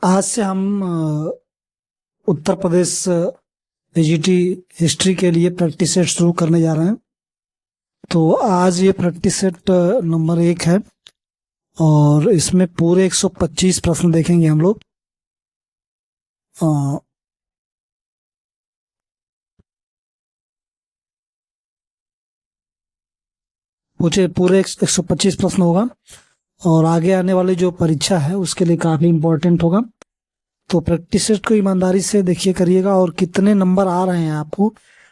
आज से हम उत्तर प्रदेश पीजीटी हिस्ट्री के लिए प्रैक्टिस सेट शुरू करने जा रहे हैं। तो आज ये प्रैक्टिस सेट नंबर 1 है और इसमें पूरे 125 प्रश्न देखेंगे हम लोग। पूरे 125 प्रश्न होगा और आगे आने वाली जो परीक्षा है उसके लिए काफ़ी इम्पोर्टेंट होगा। तो प्रैक्टिस सेट को ईमानदारी से देखिए करिएगा और कितने नंबर आ रहे हैं आपको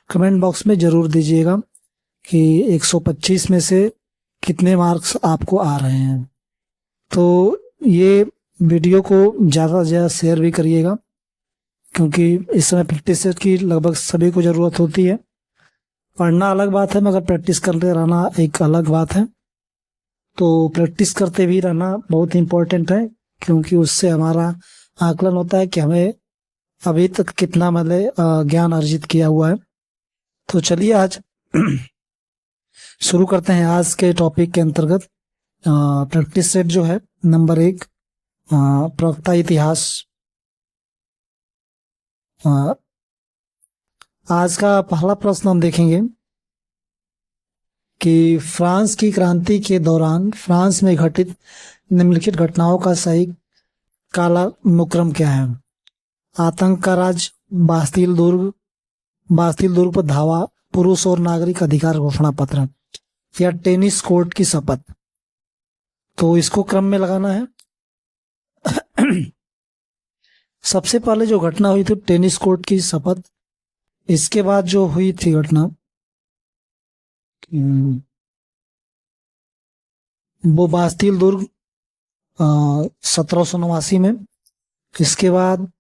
कमेंट बॉक्स में ज़रूर दीजिएगा कि 125 में से कितने मार्क्स आपको आ रहे हैं। तो ये वीडियो को ज़्यादा से ज़्यादा शेयर भी करिएगा क्योंकि इस समय प्रैक्टिस सेट की लगभग सभी को ज़रूरत होती है। पढ़ना अलग बात है मगर प्रैक्टिस करते रहना एक अलग बात है। तो प्रैक्टिस करते भी रहना बहुत इम्पोर्टेंट है क्योंकि उससे हमारा आकलन होता है कि हमें अभी तक कितना मतलब ज्ञान अर्जित किया हुआ है। तो चलिए आज शुरू करते हैं आज के टॉपिक के अंतर्गत। प्रैक्टिस सेट जो है नंबर 1 प्रवक्ता इतिहास। आज का पहला प्रश्न हम देखेंगे कि फ्रांस की क्रांति के दौरान फ्रांस में घटित निम्नलिखित घटनाओं का सही कालानुक्रम क्या है। आतंक का राज, बास्तील दुर्ग पर धावा, पुरुष और नागरिक अधिकार घोषणा पत्र या टेनिस कोर्ट की शपथ। तो इसको क्रम में लगाना है। सबसे पहले जो घटना हुई थी टेनिस कोर्ट की शपथ। इसके बाद जो हुई थी घटना वो बास्तील दुर्ग 1789 में। इसके बाद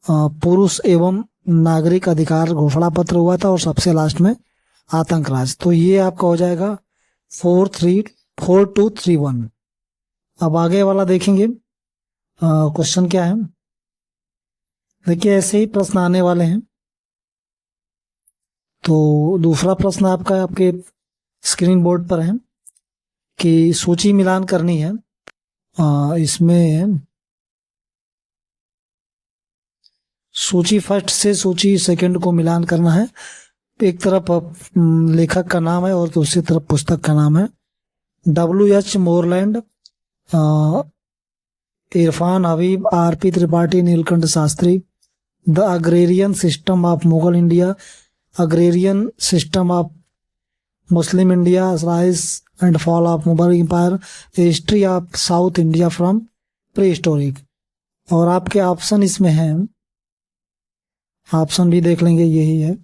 पुरुष एवं नागरिक अधिकार घोषणा पत्र हुआ था और सबसे लास्ट में आतंक राज। तो ये आपका हो जाएगा 4231। अब आगे वाला देखेंगे क्वेश्चन क्या है। देखिए ऐसे ही प्रश्न आने वाले हैं। तो दूसरा प्रश्न आपका आपके स्क्रीन बोर्ड पर है कि सूची मिलान करनी है। इसमें सूची फर्स्ट से सूची सेकंड को मिलान करना है। एक तरफ लेखक का नाम है और दूसरी तरफ पुस्तक का नाम है। W.H. Moreland, Irfan Habib, R.P. Tripathi, Nilakanta Sastri. The agrarian system of Mughal India, agrarian system of Muslim India, rise and fall of Mughal empire, history of South India from prehistoric. और आपके ऑप्शन इसमें हैं, ऑप्शन भी देख लेंगे, यही है।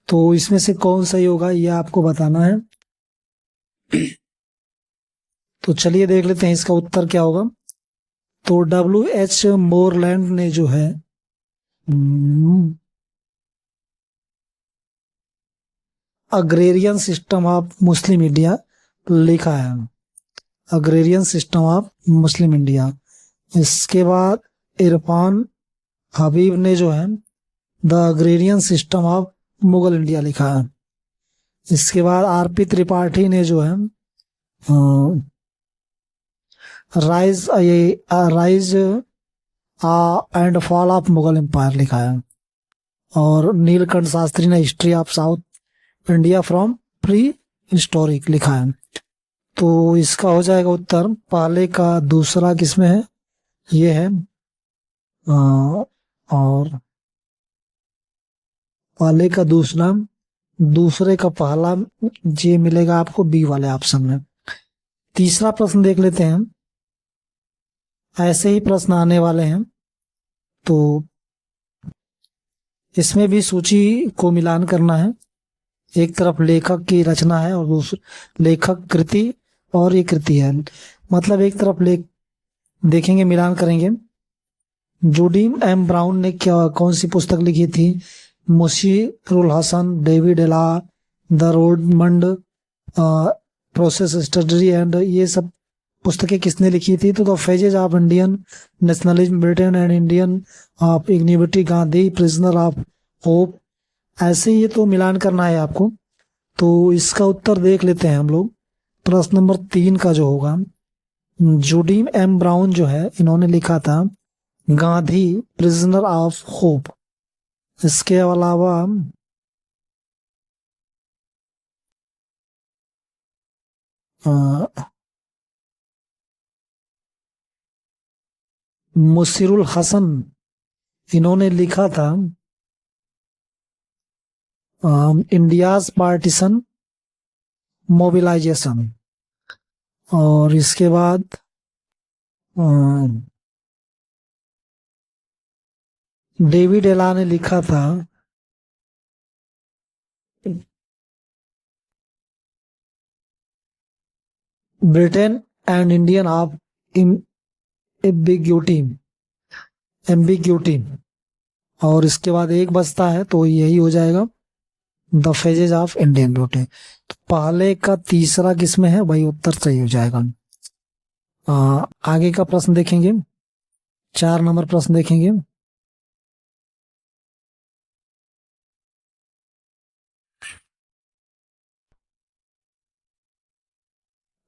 तो इसमें से कौन सही होगा ये आपको बताना है। तो चलिए देख लेते हैं इसका उत्तर क्या होगा। तो W.H. मोरलैंड ने जो है agrarian system of Muslim India लिखा है। Agrarian system of Muslim India. इसके बाद इरफान हबीब ने जो है the agrarian system of Mughal India लिखा है। इसके बाद R.P. त्रिपाठी ने जो है rise and fall of Mughal empire लिखा है। और नीलकंठ शास्त्री ने history of South India from prehistoric लिखा है। तो इसका हो जाएगा उत्तर पहले का दूसरा किसमें है, ये है। और पहले का दूसरा, दूसरे का पहला, ये मिलेगा आपको बी वाले ऑप्शन में। तीसरा प्रश्न देख लेते हैं। ऐसे ही प्रश्न आने वाले हैं। तो इसमें भी सूची को मिलान करना है। एक तरफ लेखक की रचना है और दूसरी लेखक कृति और ये कृति है। मतलब एक तरफ देखेंगे, मिलान करेंगे। जूडी एम ब्राउन ने कौन सी पुस्तक लिखी थी। Mushirul Hasan, David Ella, the रोडमंड प्रोसेस स्टडी एंड ये सब पुस्तकें किसने लिखी थी। तो the phases of Indian nationalism, Britain and Indian of इग्निविटी, गांधी, प्रिजनर ऑफ होप। ऐसे ही ये तो मिलान करना है आपको। तो इसका उत्तर देख लेते हैं हम लोग। प्रश्न नंबर 3 का जो होगा जूडी एम ब्राउन जो है, इन्होंने लिखा था गांधी प्रिजनर ऑफ होप। इसके अलावा मुसिरुल हसन, इन्होंने लिखा था इंडियाज पार्टीशन मोबिलाइजेशन। और इसके बाद डेविड एला ने लिखा था Britain and Indian of ambiguity. और इसके बाद एक बचता है, तो यही हो जाएगा the phases of Indian beauty. तो पहले का तीसरा किसमें है, वही उत्तर सही हो जाएगा। आगे का प्रश्न देखेंगे, 4 नंबर प्रश्न देखेंगे।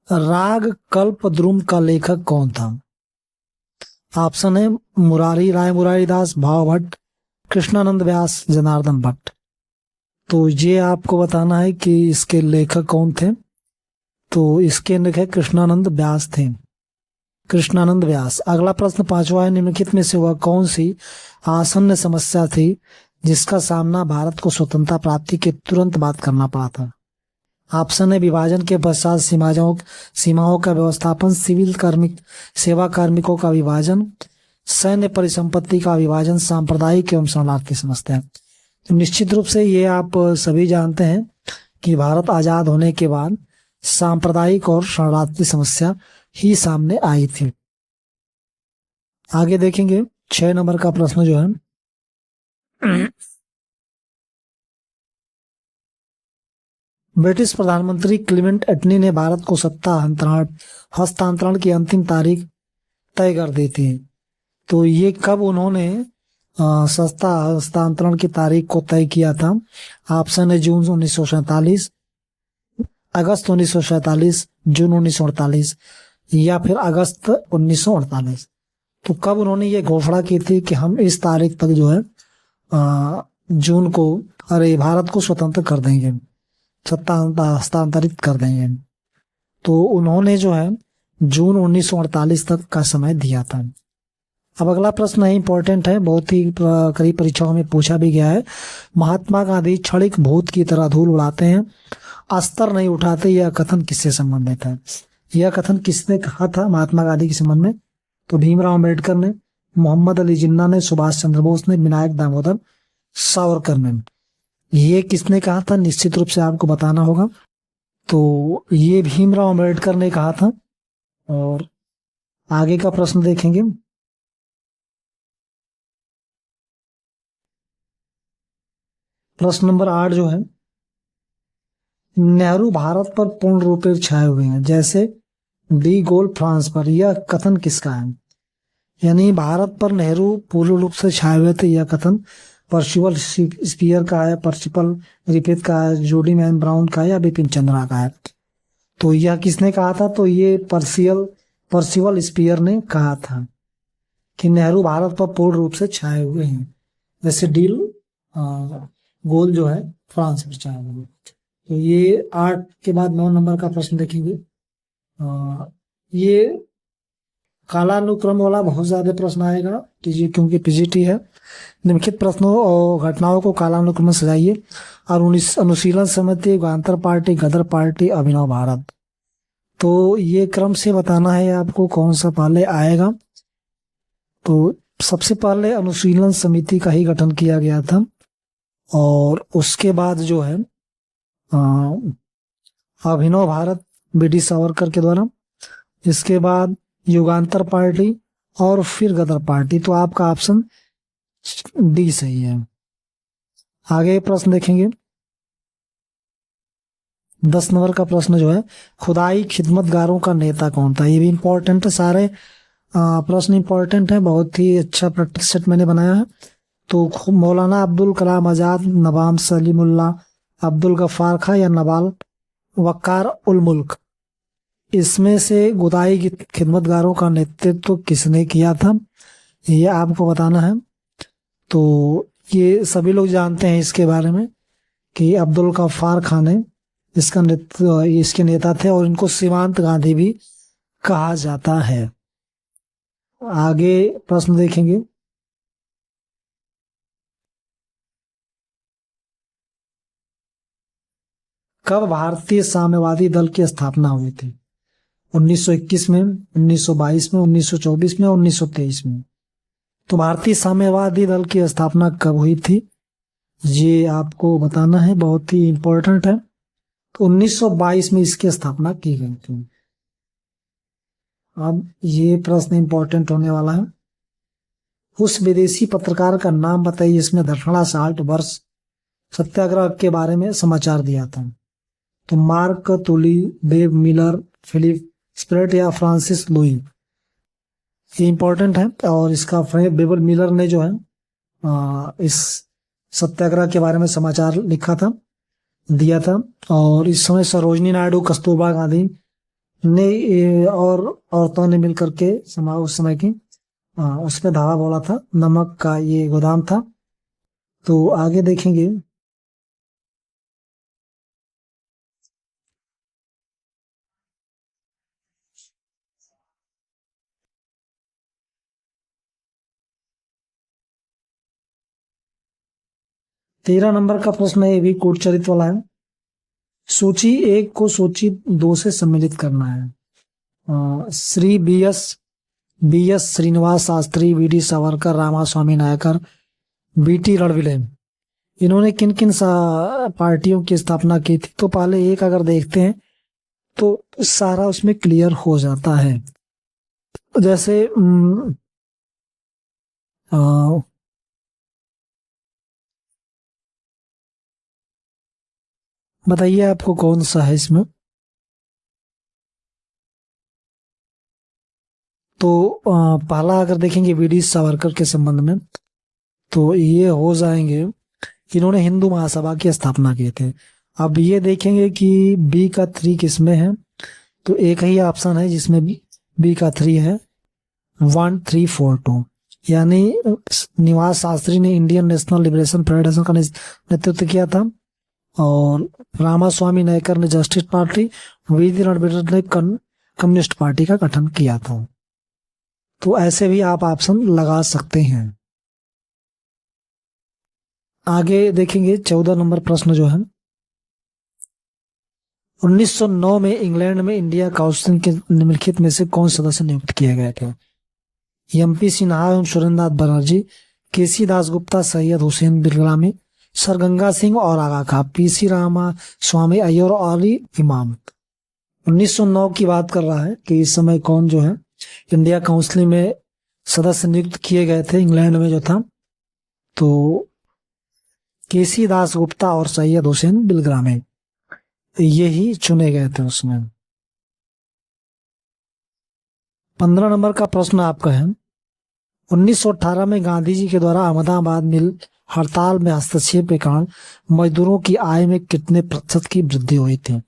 राग कल्पद्रुम का लेखक कौन था? ऑप्शन है मुरारी राय मुरारीदास, भाव भट्ट, कृष्णानंद व्यास, जनार्दन भट्ट। तो ये आपको बताना है कि इसके लेखक कौन थे। तो इसके लेखक कृष्णानंद व्यास थे, कृष्णानंद व्यास। अगला प्रश्न 5वां है, निम्नलिखित में से वह कौन सी आसन्न समस्या थी जिसका सामना भारत को स्वतंत्रता प्राप्ति के तुरंत बाद करना पड़ा था? ऑप्शन है विभाजन के पश्चात सीमाओं का व्यवस्थापन, सिविल कार्मिक सेवा कार्मिकों का विभाजन, सैन्य परिसंपत्ति का विभाजन, सांप्रदायिक एवं शरणार्थी समस्या। तो निश्चित रूप से ये आप सभी जानते हैं कि भारत आजाद होने के बाद सांप्रदायिक और शरणार्थी समस्या ही सामने आई थी। आगे देखेंगे 6 नंबर का प्रश्न जो है, ब्रिटिश प्रधानमंत्री क्लीमेंट एटली ने भारत को सत्ता हस्तांतरण की अंतिम तारीख तय कर दी थी। तो ये कब उन्होंने सत्ता हस्तांतरण की तारीख को तय किया था? ऑप्शन है जून 1947, अगस्त 1947, जून 1948 या फिर अगस्त 1948। तो कब उन्होंने ये घोषणा की थी कि हम इस तारीख तक जो है जून को भारत को स्वतंत्र कर देंगे, सत्ता हस्तांतरित कर देंगे। तो उन्होंने जो है जून 1948 तक का समय दिया था। अब अगला प्रश्न है, इंपॉर्टेंट है, बहुत ही कई परीक्षाओं में पूछा भी गया है। महात्मा गांधी क्षणिक भूत की तरह धूल उड़ाते हैं, अस्तर नहीं उठाते, यह कथन किससे संबंधित है? यह कथन किसने कहा था महात्मा गांधी के संबंध में? तो भीमराव अम्बेडकर ने, मोहम्मद अली जिन्ना ने, सुभाष चंद्र बोस ने, विनायक दामोदर सावरकर ने। ये किसने कहा था? निश्चित रूप से आपको बताना होगा। तो ये भीमराव अम्बेडकर ने कहा था। और आगे का प्रश्न देखेंगे, प्रश्न नंबर 8 जो है, नेहरू भारत पर पूर्ण रूप से छाए हुए हैं जैसे डी गोल फ्रांस पर, यह कथन किसका है? यानी भारत पर नेहरू पूर्ण रूप से छाए हुए थे, यह कथन पर्सिवल स्पीयर का है, पर्सिपल रिपेट का है, जोडी मैन ब्राउन का है या बिपिन चंद्रा का है? तो यह किसने कहा था? तो ये पर्सिवल स्पीयर ने कहा था कि नेहरू भारत पर पूर्ण रूप से छाए हुए हैं, जैसे डील गोल जो है फ्रांस पर छाए हुए। तो ये 8 के बाद 9 नंबर का प्रश्न देखेंगे। ये कालानुक्रम वाला बहुत ज्यादा प्रश्न आएगा क्योंकि पीजीटी है। निम्नलिखित प्रश्नों और घटनाओं को कालानुक्रम में सजाइए। और अनुशीलन समिति, युगांतर पार्टी, गदर पार्टी, अभिनव भारत। तो ये क्रम से बताना है आपको कौन सा पहले आएगा। तो सबसे पहले अनुशीलन समिति का ही गठन किया गया था और उसके बाद जो है अभिनव भारत बीडी सावरकर के द्वारा, इसके बाद युगांतर पार्टी और फिर गदर पार्टी। तो आपका ऑप्शन डी सही है। आगे प्रश्न देखेंगे 10 नंबर का प्रश्न जो है, खुदाई खिदमतगारों का नेता कौन था? ये भी इंपॉर्टेंट है, सारे प्रश्न इंपॉर्टेंट है, बहुत ही अच्छा प्रैक्टिस सेट मैंने बनाया है। तो मौलाना अब्दुल कलाम आजाद, नवाब सलीमुल्लाह, अब्दुल गफ्फार खां या नवाब वकार उल मुल्क? इसमें से गोदाई की खिदमतगारों का नेतृत्व किसने किया था, ये आपको बताना है। तो ये सभी लोग जानते हैं इसके बारे में कि अब्दुल गफ्फार खान है इसका नेतृत्व, इसके नेता थे, और इनको सीमांत गांधी भी कहा जाता है। आगे प्रश्न देखेंगे। कब भारतीय साम्यवादी दल की स्थापना हुई थी? 1921 में, 1922 में, 1924 में, 1923 में। तो भारतीय साम्यवादी दल की स्थापना कब हुई थी, ये आपको बताना है, बहुत ही इंपॉर्टेंट है। तो 1922 में इसकी स्थापना की गई थी। अब ये प्रश्न इंपॉर्टेंट होने वाला है। उस विदेशी पत्रकार का नाम बताइए जिसने धरना 60 वर्ष सत्याग्रह के बारे में समाचार दिया था। तो मार्क तुली, डेव मिलर, फिलिप स्प्रेट या फ्रांसिस लुई, ये इंपॉर्टेंट है। और इसका बेबल मिलर ने जो है इस सत्याग्रह के बारे में समाचार लिखा था, दिया था। और इस समय सरोजनी नायडू, कस्तूरबा गांधी ने और औरतों ने मिलकर के उस समय की उसमें धावा बोला था। नमक का ये गोदाम था। तो आगे देखेंगे। तेरह नंबर का प्रश्न है, ये भी कूट चरित्र वाला है। सूची एक को सूची दो से सम्मिलित करना है। Shri B S Srinivasa Sastri, V D Savarkar, Ramaswamy Naicker, B T Ranadive, इन्होंने किन किन पार्टियों की स्थापना की थी? तो पहले एक अगर देखते हैं तो सारा उसमें क्लियर हो जाता है। जैसे बताइए आपको कौन सा है इसमें। तो पहला अगर देखेंगे वी डी सावरकर के संबंध में, तो ये हो जाएंगे, इन्होंने हिंदू महासभा की स्थापना की थी। अब ये देखेंगे कि बी का 3 किसमें है। तो एक ही ऑप्शन है जिसमें बी का 3 है, 1342, यानी निवास शास्त्री ने इंडियन नेशनल लिबरेशन फेडरेशन का नेतृत्व किया था। और रामास्वामी नायकर ने Justice Party, V D Ranveer ने कम्युनिस्ट पार्टी का गठन किया था। तो ऐसे भी आप ऑप्शन लगा सकते हैं। आगे देखेंगे 14 नंबर प्रश्न जो है। 1909 में इंग्लैंड में इंडिया काउंसिल के निम्नलिखित में से कौन सदस्य नियुक्त किए गए थे? एम.पी. सिन्हा एवं सुरेंद्रनाथ बनर्जी, के.सी. दासगुप्ता, सैयद हुसैन बिरग्रामी, सर गंगा सिंह और आगा खां, पी.सी. रामा स्वामी अय्यर और इमाम। 1909 की बात कर रहा है कि इस समय कौन जो है इंडिया काउंसिल में सदस्य नियुक्त किए गए थे इंग्लैंड में जो था। तो के.सी. दासगुप्ता और सैयद हुसैन बिलग्रामी, यही चुने गए थे उसमें। 15 नंबर का प्रश्न आपका है। 1918 में गांधी जी के द्वारा अहमदाबाद मिल हड़ताल में हस्तक्षेप के कारण मजदूरों की आय में कितने प्रतिशत की वृद्धि हुई थी?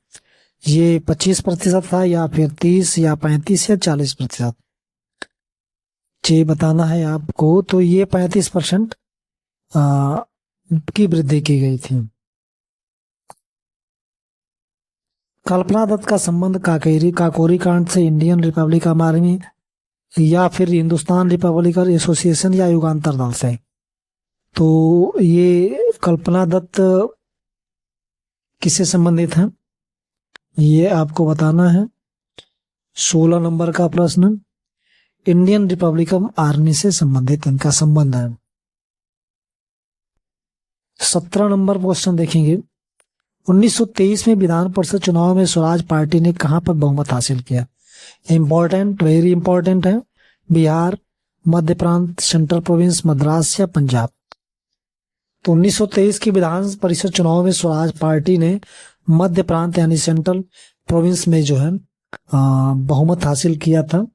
ये 25% था, या फिर 30, या 35, या 40%? ये बताना है आपको। तो ये 35% की वृद्धि की गई थी। कल्पना दत्त का संबंध काकोरी कांड से, इंडियन रिपब्लिकन आर्मी, या फिर हिंदुस्तान रिपब्लिकन एसोसिएशन, या युगांतर दल से? तो ये कल्पना दत्त किससे संबंधित है, ये आपको बताना है। 16 नंबर का प्रश्न, इंडियन रिपब्लिकन आर्मी से संबंधित इनका संबंध है। 17 नंबर क्वेश्चन देखेंगे। 1923 में विधान परिषद चुनाव में स्वराज पार्टी ने कहां पर बहुमत हासिल किया? इंपॉर्टेंट, वेरी इंपॉर्टेंट है। बिहार, मध्य प्रांत, सेंट्रल प्रोविंस, मद्रास, या पंजाब? तो 1923 की विधान परिषद चुनाव में स्वराज पार्टी ने मध्य प्रांत यानी सेंट्रल प्रोविंस में जो है बहुमत हासिल किया था।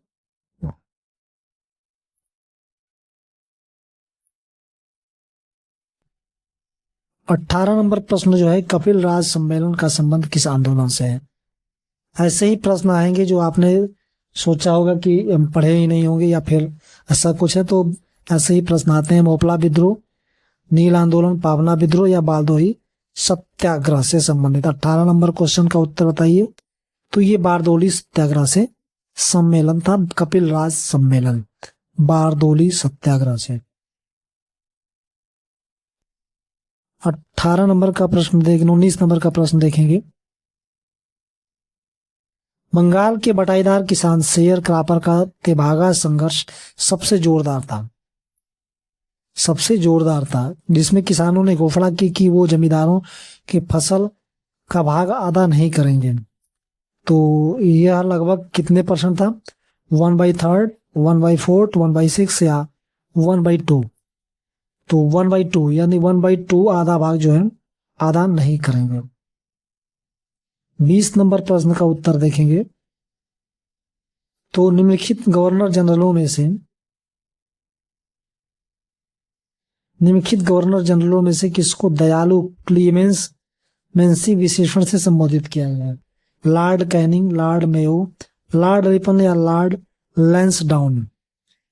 अट्ठारह नंबर प्रश्न जो है, कपिल राज सम्मेलन का संबंध किस आंदोलन से है? ऐसे ही प्रश्न आएंगे जो आपने सोचा होगा कि हम पढ़े ही नहीं होंगे या फिर ऐसा कुछ है, तो ऐसे ही प्रश्न आते हैं। मोपला विद्रोह, नील आंदोलन, पावना विद्रोह या बारदोही सत्याग्रह से संबंधित 18 नंबर क्वेश्चन का उत्तर बताइए। तो ये बारदोली सत्याग्रह से सम्मेलन था, कपिल राज सम्मेलन, बारदोली सत्याग्रह से। 18 नंबर का प्रश्न 19 नंबर का प्रश्न देखेंगे। बंगाल के बटाईदार किसान शेयर क्रापर का तेभागा संघर्ष सबसे जोरदार था, जिसमें किसानों ने घोषणा की कि वो जमींदारों की फसल का भाग अदा नहीं करेंगे। तो यह लगभग कितने परसेंट था? 1/3, 1/4, 1/6 या 1/2? तो 1/2 यानी 1/2 आधा भाग जो है अदा नहीं करेंगे। 20 नंबर प्रश्न का उत्तर देखेंगे। तो निम्नलिखित गवर्नर जनरलों में से किसको दयालु क्लीमेंसी विशेषण से संबोधित किया गया है? Lord Canning, Lord Mayo, Lord Ripon या लॉर्ड लैंसडाउन?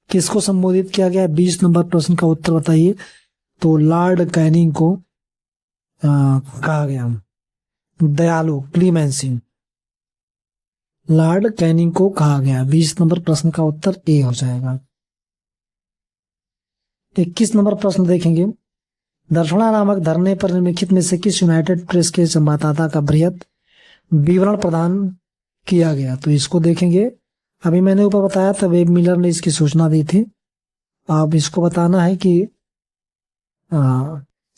किसको संबोधित किया गया है? 20 नंबर प्रश्न का उत्तर बताइए। तो लॉर्ड कैनिंग को कहा गया दयालु क्लीमेंसी, लॉर्ड कैनिंग को कहा गया। 20 नंबर प्रश्न का उत्तर ए हो जाएगा। 21 नंबर प्रश्न देखेंगे। दर्शना नामक धरने पर निम्नलिखित में से किस यूनाइटेड प्रेस के संवाददाता का बृहत विवरण प्रदान किया गया? तो इसको देखेंगे। अभी मैंने ऊपर बताया था वेब मिलर ने इसकी सूचना दी थी। अब इसको बताना है कि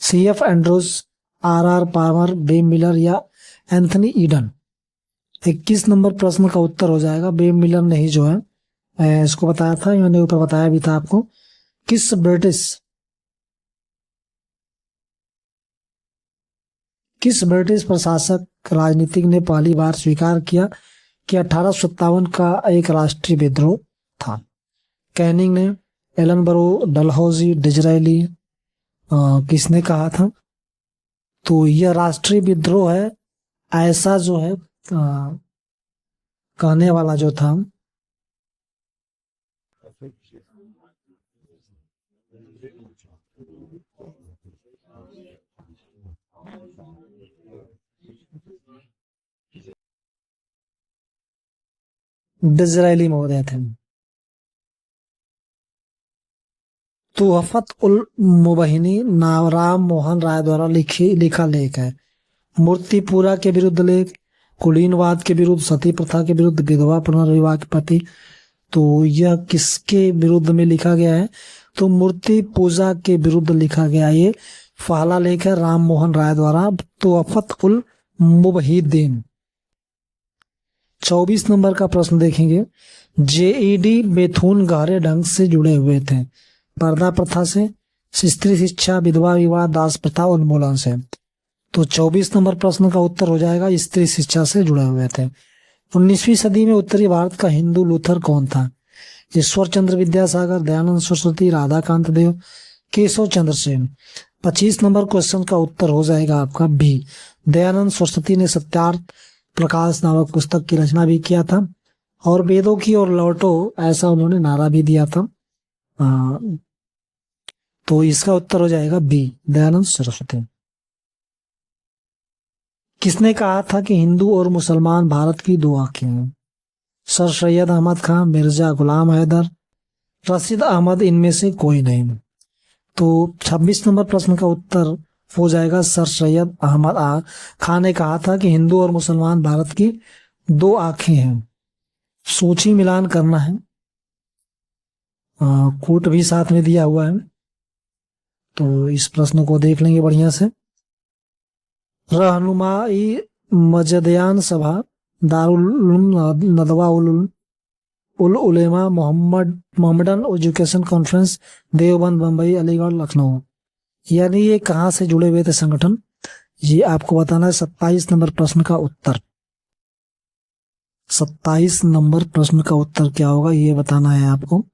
CF Andrews, RR Palmer, Webb Miller या एंथनी ईडन। 21 नंबर प्रश्न का उत्तर हो जाएगा वेब मिलर ने ही जो है इसको बताया था, मैंने ऊपर बताया भी था आपको। किस ब्रिटिश प्रशासक राजनीतिक ने पहली बार स्वीकार किया कि 1857 का एक राष्ट्रीय विद्रोह था? कैनिंग ने, एलनबरो, डलहौजी, डिजरायली, किसने कहा था? तो यह राष्ट्रीय विद्रोह है, ऐसा जो है कहने वाला जो था डिजरायली महोदय थे। तुहफत उल मुबहिनी राम मोहन राय द्वारा लिखा लेख है। मूर्तिपूरा के विरुद्ध लेख, कुलीनवाद के विरुद्ध, सती प्रथा के विरुद्ध, विधवा पुनर्विवाह के प्रति। तो यह किसके विरुद्ध में लिखा गया है? तो मूर्ति पूजा के विरुद्ध लिखा गया ये पहला लेख है राम मोहन राय द्वारा, तुहफत उल मुबहिदीन। 24 नंबर का प्रश्न देखेंगे। JED बेथुन गहरे ढंग से जुड़े हुए थे पर्दा प्रथा से, स्त्री शिक्षा, विधवा विवाह, दास प्रथा उन्मूलन से। तो 24 नंबर प्रश्न का उत्तर हो जाएगा स्त्री शिक्षा से जुड़े हुए थे। 19वीं सदी में उत्तरी भारत का हिंदू लूथर कौन था? ईश्वर चंद्र विद्यासागर, दयानंद सरस्वती, राधाकांत देव, केशव चंद्र सेन। 25 नंबर क्वेश्चन का उत्तर हो जाएगा आपका बी, दयानंद सरस्वती ने सत्यार्थ प्रकाश नामक पुस्तक की रचना भी किया था और वेदों की ओर लौटो ऐसा उन्होंने नारा भी दिया था। तो इसका उत्तर हो जाएगा बी, दयानंद सरस्वती। किसने कहा था कि हिंदू और मुसलमान भारत की दो आंखें हैं? सर सैयद अहमद खान, मिर्जा गुलाम हैदर, रशीद अहमद, इनमें से कोई नहीं। तो 26 नंबर प्रश्न का उत्तर हो जाएगा सर सैयद अहमद खान ने कहा था कि हिंदू और मुसलमान भारत की दो आंखें हैं। सूची मिलान करना है, कोट भी साथ में दिया हुआ है, तो इस प्रश्न को देख लेंगे बढ़िया से। Rahnumai Mazdayasnan Sabha, Darul Nadwa ul Ulema, Mohammedan education conference, Deoband, Bombay, Aligarh, Lucknow, यानी ये कहाँ से जुड़े हुए थे संगठन? ये आपको बताना है 27 नंबर प्रश्न का उत्तर। 27 नंबर प्रश्न का उत्तर क्या होगा ये बताना है आपको।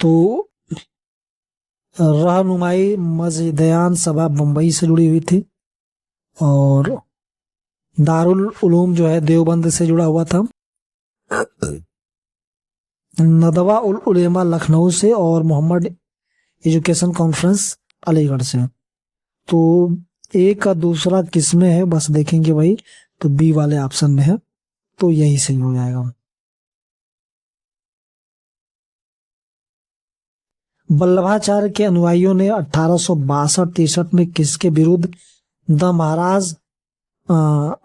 तो रहनुमाई मजदयान सभा बम्बई से जुड़ी हुई थी और दारुल उलूम जो है देवबंद से जुड़ा हुआ था। नदवा उल उलेमा लखनऊ से और मोहम्मद एजुकेशन कॉन्फ्रेंस अलीगढ़ से। तो ए का दूसरा किस में है बस देखेंगे भाई, तो बी वाले ऑप्शन में है, तो यही सही हो जाएगा। वल्लभाचार्य के अनुयायियों ने 1862-63 में किसके विरुद्ध द महाराज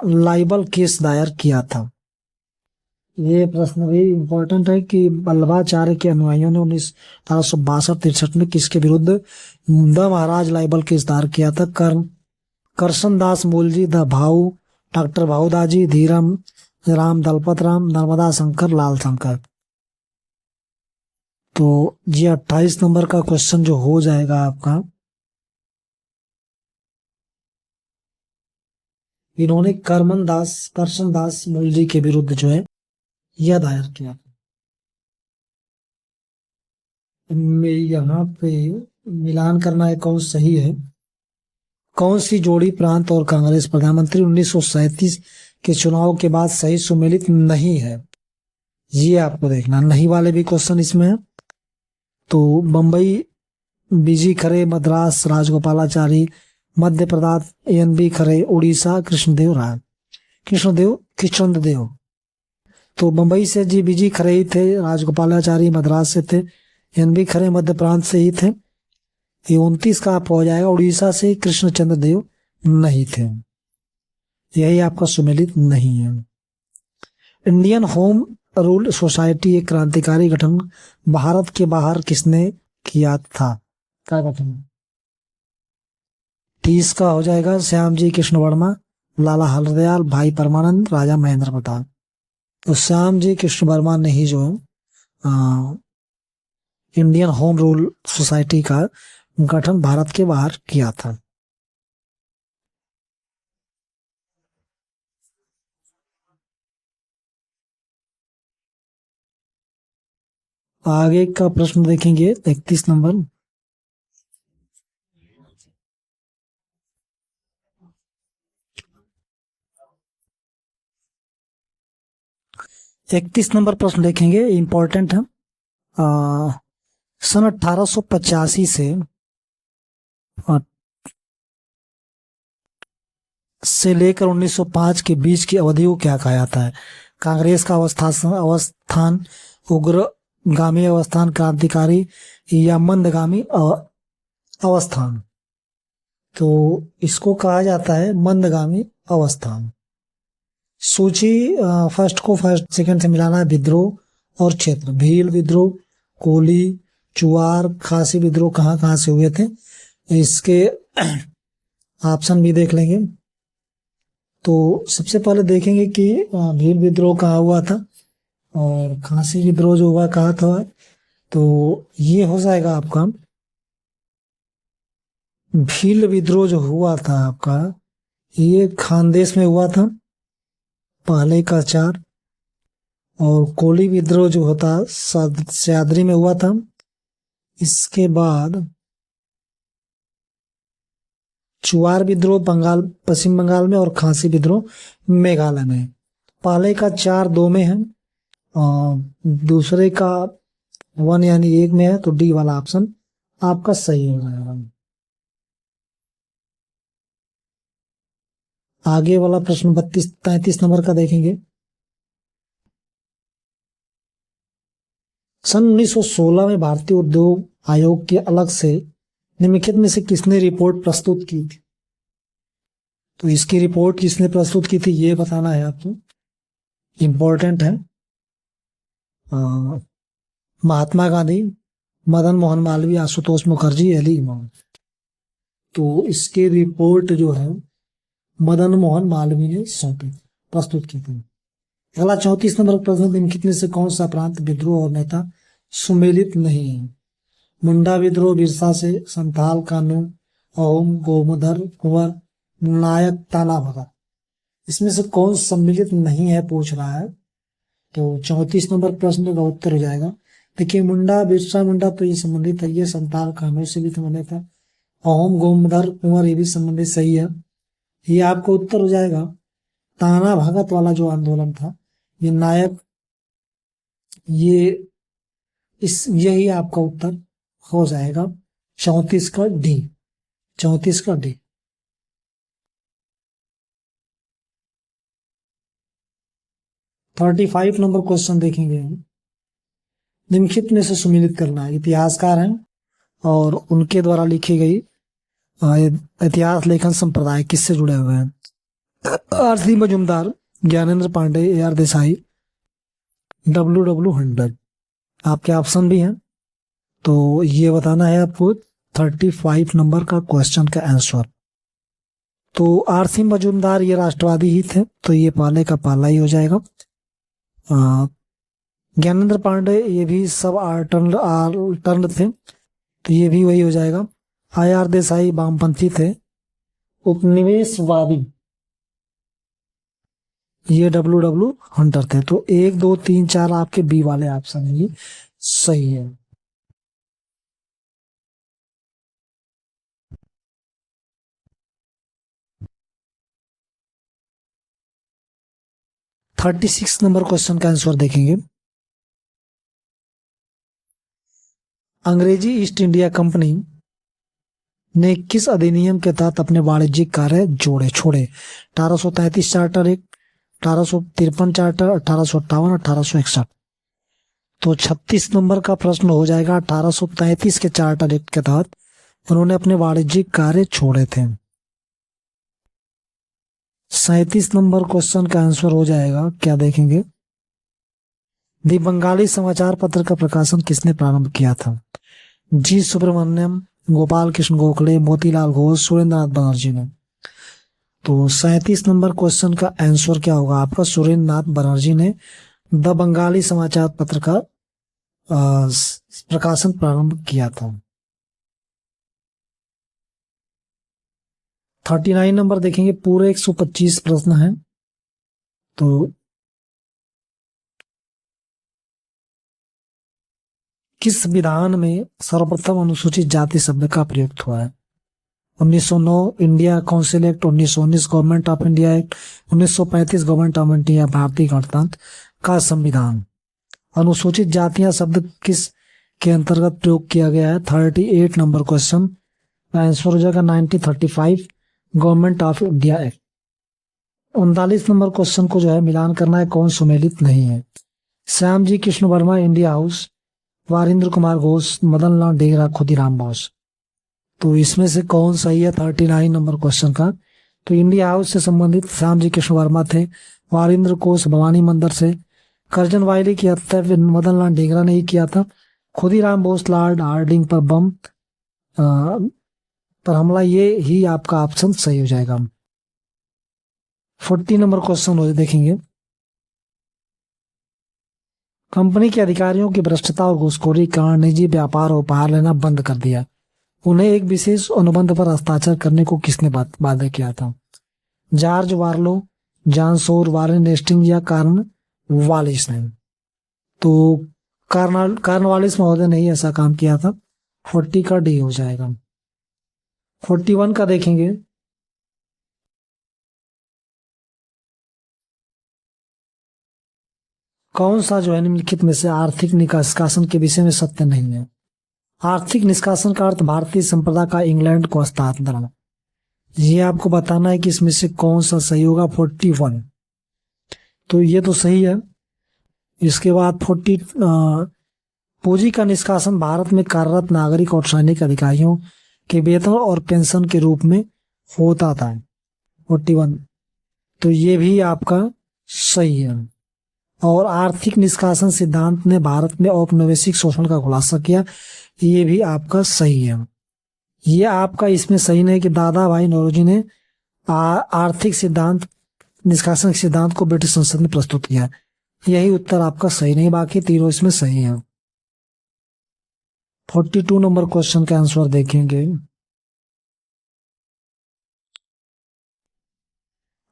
लाइबल केस दायर किया था? ये प्रश्न भी इम्पोर्टेंट है कि वल्लभाचार्य के अनुयायियों ने 1862-63 में किसके विरुद्ध द महाराज लाइबल केस दायर किया था? करशन दास मूलजी, द भाऊ, डॉक्टर भाऊदाजी, धीरम राम, दलपत राम, नर्मदा शंकर, लाल शंकर। तो ये 28 नंबर का क्वेश्चन जो हो जाएगा आपका, इन्होंने करशन दास मूलजी के विरुद्ध जो है यह दायर किया था। यहाँ पे मिलान करना है कौन सही है। कौन सी जोड़ी प्रांत और कांग्रेस प्रधानमंत्री 1937 के चुनाव के बाद सही सुमेलित नहीं है? ये आपको देखना, नहीं वाले भी क्वेश्चन इसमें है। तो बंबई बीजी खरे, मद्रास राजगोपालाचारी, मध्य प्रदेश ANB खरे, उड़ीसा कृष्णदेव। तो बंबई से जी बीजी खरे ही थे, राजगोपालाचारी मद्रास से थे, ANB खरे मध्य प्रांत से ही थे। ये 29 का आप हो जाएगा। उड़ीसा से कृष्णचंद्र देव नहीं थे, यही आपका सुमेलित नहीं है। इंडियन होम रूल सोसाइटी एक क्रांतिकारी गठन भारत के बाहर किसने किया था? क्या गठन? 30 का हो जाएगा श्याम जी कृष्ण वर्मा, लाला हरदयाल, भाई परमानंद, राजा महेंद्र प्रताप। तो श्याम जी कृष्ण वर्मा ने ही जो है इंडियन होम रूल सोसाइटी का गठन भारत के बाहर किया था। आगे का प्रश्न देखेंगे 31 नंबर। 31 नंबर प्रश्न देखेंगे, इंपॉर्टेंट है। सन 1885 से लेकर 1905 के बीच की अवधि को क्या कहा जाता है? कांग्रेस का अवस्थान, उग्रगामी अवस्थान, क्रांतिकारी या मंदगामी अवस्थान? तो इसको कहा जाता है मंदगामी अवस्थान। सूची फर्स्ट को फर्स्ट सेकंड से मिलाना है। विद्रोह और क्षेत्र, भील विद्रोह, कोली, चुआर, खासी विद्रोह कहाँ कहाँ से हुए थे, इसके ऑप्शन भी देख लेंगे। तो सबसे पहले देखेंगे कि भील विद्रोह कहाँ हुआ था और खासी विद्रोह जो हुआ कहाँ था। तो ये हो जाएगा आपका, भील विद्रोह जो हुआ था आपका ये खानदेश में हुआ था, पहले का 4। और कोली विद्रोह जो होता सह्याद्री में हुआ था। इसके बाद चुआर विद्रोह बंगाल, पश्चिम बंगाल में, और खासी विद्रोह मेघालय में। पहले का 4 2 में है और दूसरे का 1 यानी 1 में है, तो डी वाला ऑप्शन आपका सही हो जाएगा। आगे वाला प्रश्न 33 नंबर का देखेंगे। सन 1916 में भारतीय उद्योग आयोग के अलग से निम्नलिखित में से किसने रिपोर्ट प्रस्तुत की थी? तो इसकी रिपोर्ट किसने प्रस्तुत की थी ये बताना है आपको, इंपॉर्टेंट है। महात्मा गांधी, मदन मोहन मालवीय, आशुतोष मुखर्जी, अली इमाम। तो इसकी रिपोर्ट जो है मदन मोहन मालवीय ने सौंपी, प्रस्तुत की थी। अगला 34 नंबर प्रश्न, निम्नलिखित में से कौन सा प्रांत विद्रोह और नेता सुमेलित नहीं है? मुंडा विद्रोह, बिरसा से, संथाल कानून, अहोम, गोमधर कुंवर, नायक ताना भगत। इसमें से कौन सम्मिलित नहीं है पूछ रहा है। तो 34 नंबर प्रश्न का उत्तर हो जाएगा, देखिए मुंडा, बिरसा मुंडा तो ये संबंधित है, ये संथाल कानून से भी संबंधित है। अहोम, गोमधर कुंवर ये भी संबंधित सही है। ये आपका उत्तर हो जाएगा। ताना भगत वाला जो आंदोलन था, ये नायक, ये यही आपका उत्तर हो जाएगा 34 का डी। 34 का डी। 35 नंबर क्वेश्चन देखेंगे हम। निम्नलिखित में से सुमेलित करना है। इतिहासकार हैं और उनके द्वारा लिखी गई इतिहास लेखन संप्रदाय किससे जुड़े हुए हैं? RC Majumdar, Gyanendra Pandey, AR Desai, WW Hunter. आपके ऑप्शन भी हैं, तो ये बताना है आपको 35 नंबर का क्वेश्चन का आंसर। तो आरसी मजूमदार ये राष्ट्रवादी ही थे, तो ये पाले का पाला ही हो जाएगा। ज्ञानेंद्र पांडे ये भी सब टर्न थे, तो ये भी वही हो जाएगा। IR देसाई वामपंथी थे। उपनिवेशवादी ये WW हंटर थे। तो 1 2 3 4 आपके बी वाले ऑप्शन ये सही है। थर्टी 36 नंबर क्वेश्चन का आंसर देखेंगे। अंग्रेजी ईस्ट इंडिया कंपनी ने किस अधिनियम के तहत अपने वाणिज्यिक कार्य छोड़े? 1833 चार्टर एक्ट, 1853 चार्टर, 1858, 1861। तो 36 नंबर का प्रश्न हो जाएगा। 1833 के चार्टर एक्ट के तहत उन्होंने अपने वाणिज्यिक कार्य छोड़े थे। 37 नंबर क्वेश्चन का आंसर हो जाएगा, क्या देखेंगे? दी बंगाली समाचार पत्र का प्रकाशन किसने प्रारंभ किया था? जी सुब्रमण्यम, गोपाल कृष्ण गोखले, मोतीलाल घोष, सुरेंद्रनाथ बनर्जी ने। तो 37 नंबर क्वेश्चन का आंसर क्या होगा आपका? सुरेंद्रनाथ बनर्जी ने द बंगाली समाचार पत्र का प्रकाशन प्रारंभ किया था। 39 नंबर देखेंगे। पूरे 125 प्रश्न हैं, तो किस विधान में सर्वप्रथम अनुसूचित जाति शब्द का प्रयोग हुआ है? 1909 India council act, 1919 government of India act, 1935 government of India भारतीय गणतंत्र का संविधान। अनुसूचित जातियां शब्द किस के अंतर्गत प्रयोग किया गया है? 38 नंबर क्वेश्चन का आंसर हो जाएगा 1935 government of India act. 39 number question को जो है मिलान करना है, कौन सुमेलित नहीं है? Shyam ji Krishna Verma India house, Varindra Kumar Ghosh, Madan Lal डेगरा, Khudiram Bose. तो इसमें से कौन सही है 39 नंबर क्वेश्चन का? तो इंडिया हाउस से संबंधित श्याम जी कृष्ण वर्मा थे, वारिंद्र कोश भवानी मंदिर से, करजन वायली की हत्या मदन लाल डेगरा ने ही किया था, खुदीराम बोस लॉर्ड हार्डिंग पर बम पर हमला, ये ही आपका ऑप्शन सही हो जाएगा। 40 नंबर क्वेश्चन हो देखेंगे। कंपनी के अधिकारियों की भ्रष्टता और घूसखोरी के कारण निजी व्यापार और उपहार लेना बंद कर दिया। उन्हें एक विशेष अनुबंध पर हस्ताक्षर करने को किसने बाध्य किया था? जॉर्ज वार्लो, जॉन सोर, वारेन हेस्टिंग्स या कार्न वालिस ने। तो कार्न वालिस महोदय ने ही ऐसा काम किया था। 40 का डी हो जाएगा। 41 का देखेंगे। कौन सा जो है निम्नलिखित में से आर्थिक निष्कासन के विषय में सत्य नहीं है? आर्थिक निष्कासन का अर्थ भारतीय संप्रदा का इंग्लैंड को हस्तांतरण। ये आपको बताना है कि इसमें से कौन सा सही होगा। 41 तो ये तो सही है। इसके बाद 40 पूंजी का निष्कासन भारत में कार्यरत नागरिक और सैनिक अधिकारियों के वेतन और पेंशन के रूप में होता था। 41 तो ये भी आपका सही है। और आर्थिक निष्कासन सिद्धांत ने भारत में औपनिवेशिक शोषण का खुलासा किया, ये भी आपका सही है। ये आपका इसमें सही नहीं कि दादा भाई नौरोजी ने आर्थिक सिद्धांत निष्कासन सिद्धांत को ब्रिटिश संसद में प्रस्तुत किया, यही उत्तर आपका सही नहीं, बाकी तीनों इसमें सही है। 42 नंबर क्वेश्चन का आंसर देखेंगे।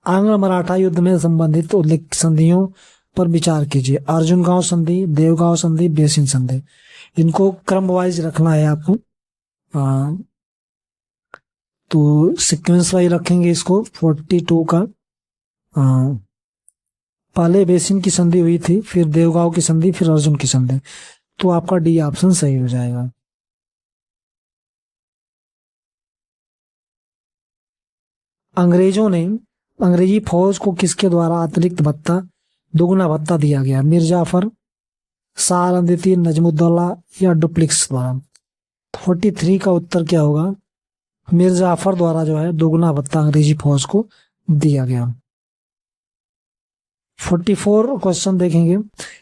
आंग्ल मराठा युद्ध में संबंधित उल्लेख संधियों पर विचार कीजिए। अर्जुन गांव संधि, देवगांव संधि, बेसिन संधि। इनको क्रम वाइज रखना है आपको। तो सीक्वेंस वाइज रखेंगे इसको। 42 का पहले बेसिन की संधि हुई थी, फिर देवगांव की संधि, फिर अर्जुन की संधि। तो आपका डी ऑप्शन सही हो जाएगा। अंग्रेजों ने अंग्रेजी फौज को किसके द्वारा अतिरिक्त भत्ता, दोगुना भत्ता दिया गया? मीर जाफर, शाह आलम द्वितीय, नजमुद्दौला या डुप्लिक्स द्वारा? 43 का उत्तर क्या होगा? मीर जाफर द्वारा जो है दोगुना भत्ता अंग्रेजी फौज को दिया गया। 44 क्वेश्चन देखेंगे।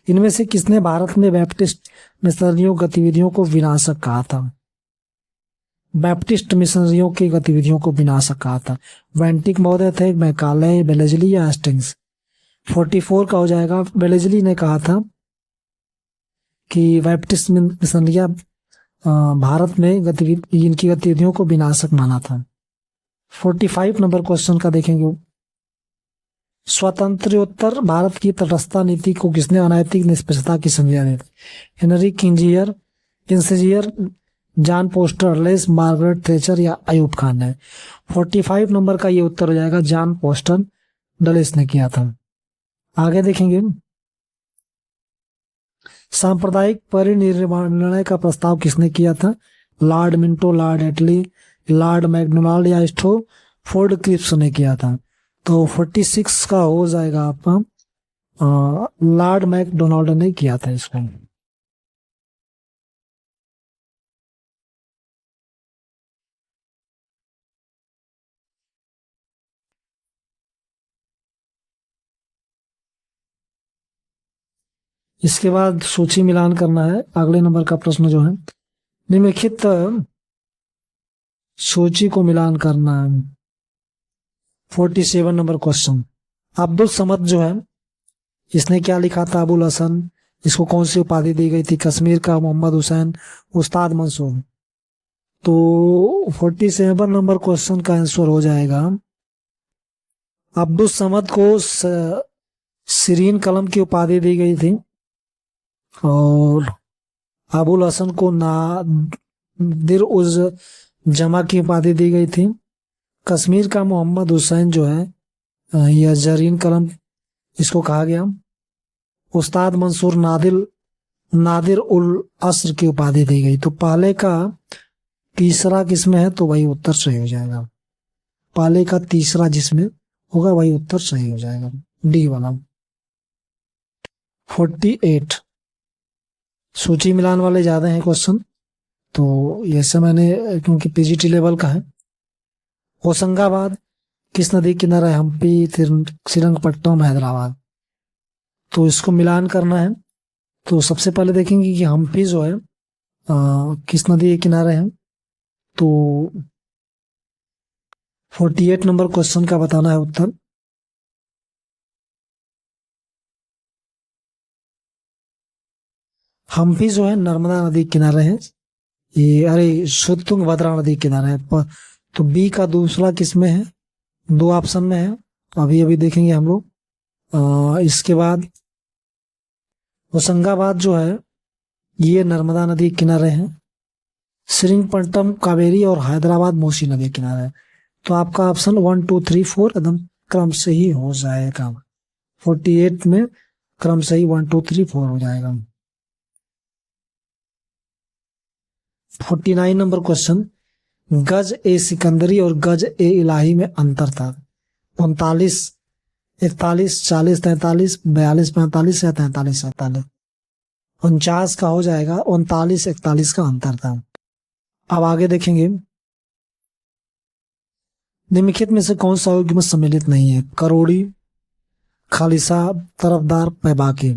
इनमें से किसने भारत में बैप्टिस्ट मिशनरियों गतिविधियों को विनाशक कहा था? बैप्टिस्ट मिशनरियों की गतिविधियों को विनाशक कहा था। वेंटिक महोदय थे, मैकाले, वेलेजली या हेस्टिंग्स? 44 का हो जाएगा। वेलेजली ने कहा था कि बैप्टिस्ट मिशनरियां भारत में इनकी गतिविधियों को विनाशक माना था। 45 नंबर क्वेश्चन का देखेंगे। स्वतंत्रोत्तर भारत की तटस्थता नीति को किसने अनैतिक निष्पक्षता की संज्ञा दी? Henry Kissinger, John Foster Dulles, Margaret Thatcher या अयूब खान ने? 45 नंबर का ये उत्तर हो जाएगा, जॉन पोस्टर डलेस ने किया था। आगे देखेंगे। सांप्रदायिक परिनिर्माण का प्रस्ताव किसने किया था? लॉर्ड मिंटो, लॉर्ड एटली, लॉर्ड मैकडोनाल्ड या स्टोफोर्ड क्रिप्स ने किया था? तो 46 का हो जाएगा आपका, लॉर्ड मैकडोनाल्ड ने किया था इसको। इसके बाद सूची मिलान करना है। अगले नंबर का प्रश्न जो है, निम्नलिखित सूची को मिलान करना है। 47 नंबर क्वेश्चन। अब्दुल समद जो है, इसने क्या लिखा था? अबुल हसन। इसको कौन सी उपाधि दी गई थी? कश्मीर का मोहम्मद हुसैन, उस्ताद मंसूर? तो 47 नंबर क्वेश्चन का आंसर हो जाएगा, अब्दुल समद को सीरीन कलम की उपाधि दी गई थी और अबुल हसन को नादिर उज जमा की उपाधि दी गई थी। कश्मीर का मोहम्मद हुसैन जो है, यह जरीन कलम इसको कहा गया। उस्ताद मंसूर नादिर उल अस्र की उपाधि दी गई। तो पहले का तीसरा किसमें है? तो वही उत्तर सही हो जाएगा। पहले का तीसरा जिसमें होगा वही उत्तर सही हो जाएगा, डी वाला। 48 सूची मिलान वाले ज्यादा हैं क्वेश्चन, तो ऐसे मैंने, क्योंकि पीजीटी लेवल का है। होशंगाबाद किस नदी किनारा है? हम्पी, श्रीरंगपट्टनम, हैदराबाद? तो इसको मिलान करना है। तो सबसे पहले देखेंगे कि हम्पी जो है किस नदी के किनारे है। तो 48 नंबर क्वेश्चन का बताना है उत्तर। हम्पी जो है नर्मदा नदी के किनारे है। ये तुंगभद्रा नदी के किनारे है। तो बी का दूसरा किसमें है? दो ऑप्शन में है, अभी अभी देखेंगे हम लोग। इसके बाद होशंगाबाद जो है ये नर्मदा नदी के किनारे है। श्रीरंगपट्टनम कावेरी और हैदराबाद मूसी नदी के किनारे है। तो आपका ऑप्शन 1 2 3 4 एकदम क्रम से ही हो जाएगा। 48 में क्रम से ही 1 2 3 4 हो जाएगा। 49 नंबर क्वेश्चन। गज ए सिकंदरी और गज ए इलाही में अंतर था? 39, 41, 40, 43, 42, 45 या 43, 47? 49 का हो जाएगा। 39, 41 का अंतर था। अब आगे देखेंगे। निम्नलिखित में से कौन सा युग्म सम्मिलित नहीं है? करोड़ी, खालिसा, तरफदार, पैबाकी?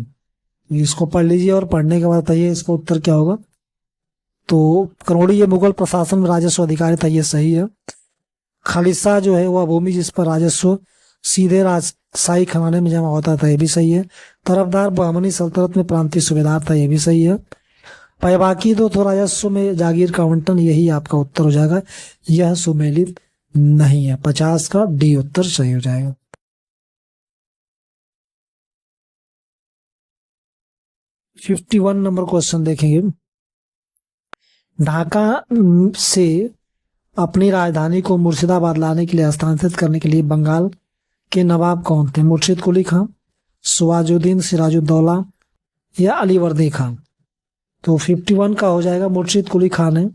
इसको पढ़ लीजिए और पढ़ने के बाद बताइए इसका उत्तर क्या होगा। तो करोड़ी ये मुगल प्रशासन में राजस्व अधिकारी था, ये सही है। खालिसा जो है वह भूमि जिस पर राजस्व सीधे शाही खजाने में जमा होता था, ये भी सही है। तरफदार बहमनी सल्तनत में प्रांतीय सूबेदार था, ये भी सही है। पैबाकी तो राजस्व में जागीर का आवंटन, यही आपका उत्तर हो जाएगा। यह सुमेलित नहीं है। 50 का डी उत्तर सही हो जाएगा। 51 नंबर क्वेश्चन देखेंगे। ढाका से अपनी राजधानी को मुर्शिदाबाद लाने के लिए हस्तांतरित करने के लिए बंगाल के नवाब कौन थे? मुर्शिद कुली खान, सिराजुद्दीन सिराजुद्दौला या अलीवर्दी खान? तो 51 का हो जाएगा मुर्शिद कुली खान ने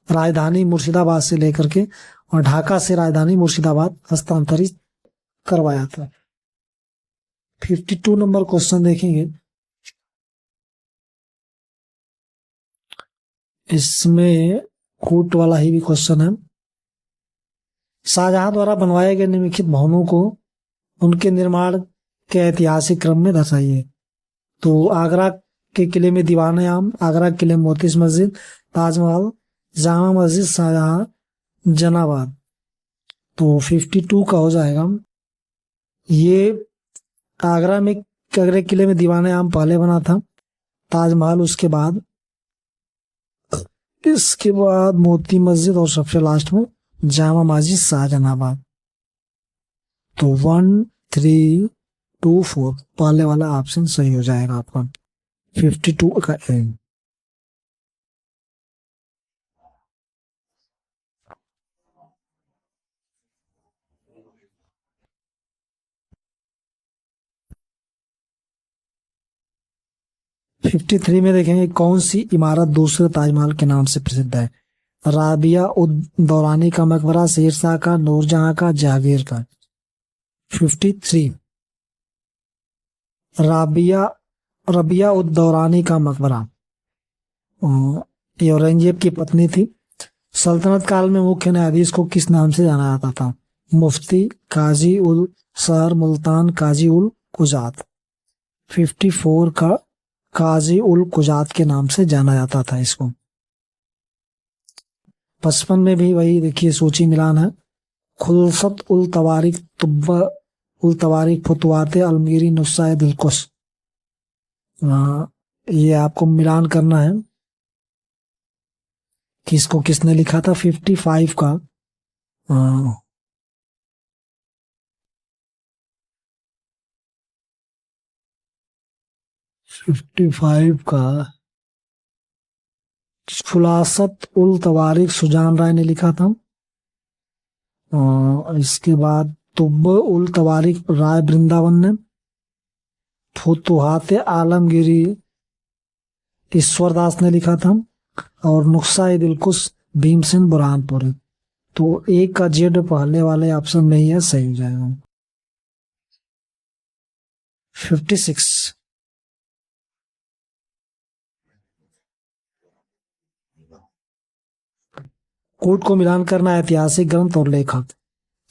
राजधानी मुर्शिदाबाद से लेकर के और ढाका से राजधानी मुर्शिदाबाद हस्तांतरित करवाया था। 52 नंबर क्वेश्चन देखेंगे। इसमें कूट वाला ही भी क्वेश्चन है। शाहजहां द्वारा बनवाए गए निम्नलिखित भवनों को उनके निर्माण के ऐतिहासिक क्रम में दर्शाइए। तो आगरा के किले में दीवाने आम, आगरा के किले में मोती मस्जिद, ताजमहल, जामा मस्जिद, शाहजहां, जनाबाद। तो 52 का हो जाएगा। ये आगरा के किले में दीवाने आम पहले बना था, ताजमहल उसके बाद, इसके बाद मोती मस्जिद और सबसे लास्ट में जामा मस्जिद शाहजहानाबाद। तो 1 3 2 4 पहले वाला ऑप्शन सही हो जाएगा आपका 52 का एंड। फिफ्टी थ्री में देखेंगे कौन सी इमारत दूसरे ताजमहल के नाम से प्रसिद्ध है? राबिया उद दौरानी का मकबरा, शेरशाह का, नूरजहां का, जहांगीर का? 53 रबिया उद दौरानी का मकबरा। ये औरंगजेब की पत्नी थी। सल्तनत काल में मुख्य न्यायाधीश को किस नाम से जाना जाता था? मुफ्ती, काजी उल शहर मुल्तान, काजी उल कुजात। 54 का काजी उल कुजात के नाम से जाना जाता था इसको। 55 में भी वही देखिए सूची मिलान है। खुलसत उल तवारिक तुब्बा उल तवारिक फतवाते अलमीरी नुस्सा दिलकुश। ये आपको मिलान करना है किसको किसने लिखा था। 55 का 55 का खुलासत उल तवारिक सुजान राय ने लिखा था। इसके बाद तुब्ब उल तवारिक राय वृंदावन ने। फुतुहात आलमगिरी ईश्वरदास ने लिखा था। और नुस्खा दिलकुश भीमसेन बुरहानपुरी। तो एक का जेड पहले वाले ऑप्शन में ही है, सही हो जाएगा। 56 कोट को मिलान करना ऐतिहासिक ग्रंथ और लेखक।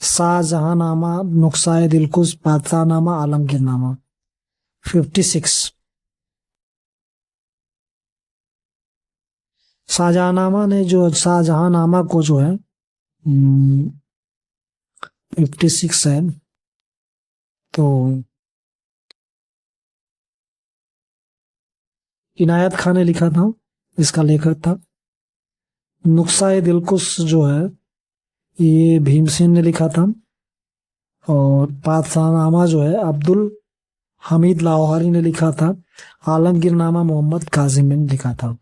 शाहजहांनामा, नुस्खा दिलकुश, बादशाहनामा, आलमगीरनामा। 56 शाहजहांनामा को जो है 56 है। तो इनायत खान ने लिखा था, इसका लेखक था। नुस्खा दिलकुश जो है ये भीमसेन ने लिखा था। और बादशाहनामा जो है अब्दुल हमीद लाहौरी ने लिखा था। आलमगीरनामा मोहम्मद काजिम ने लिखा था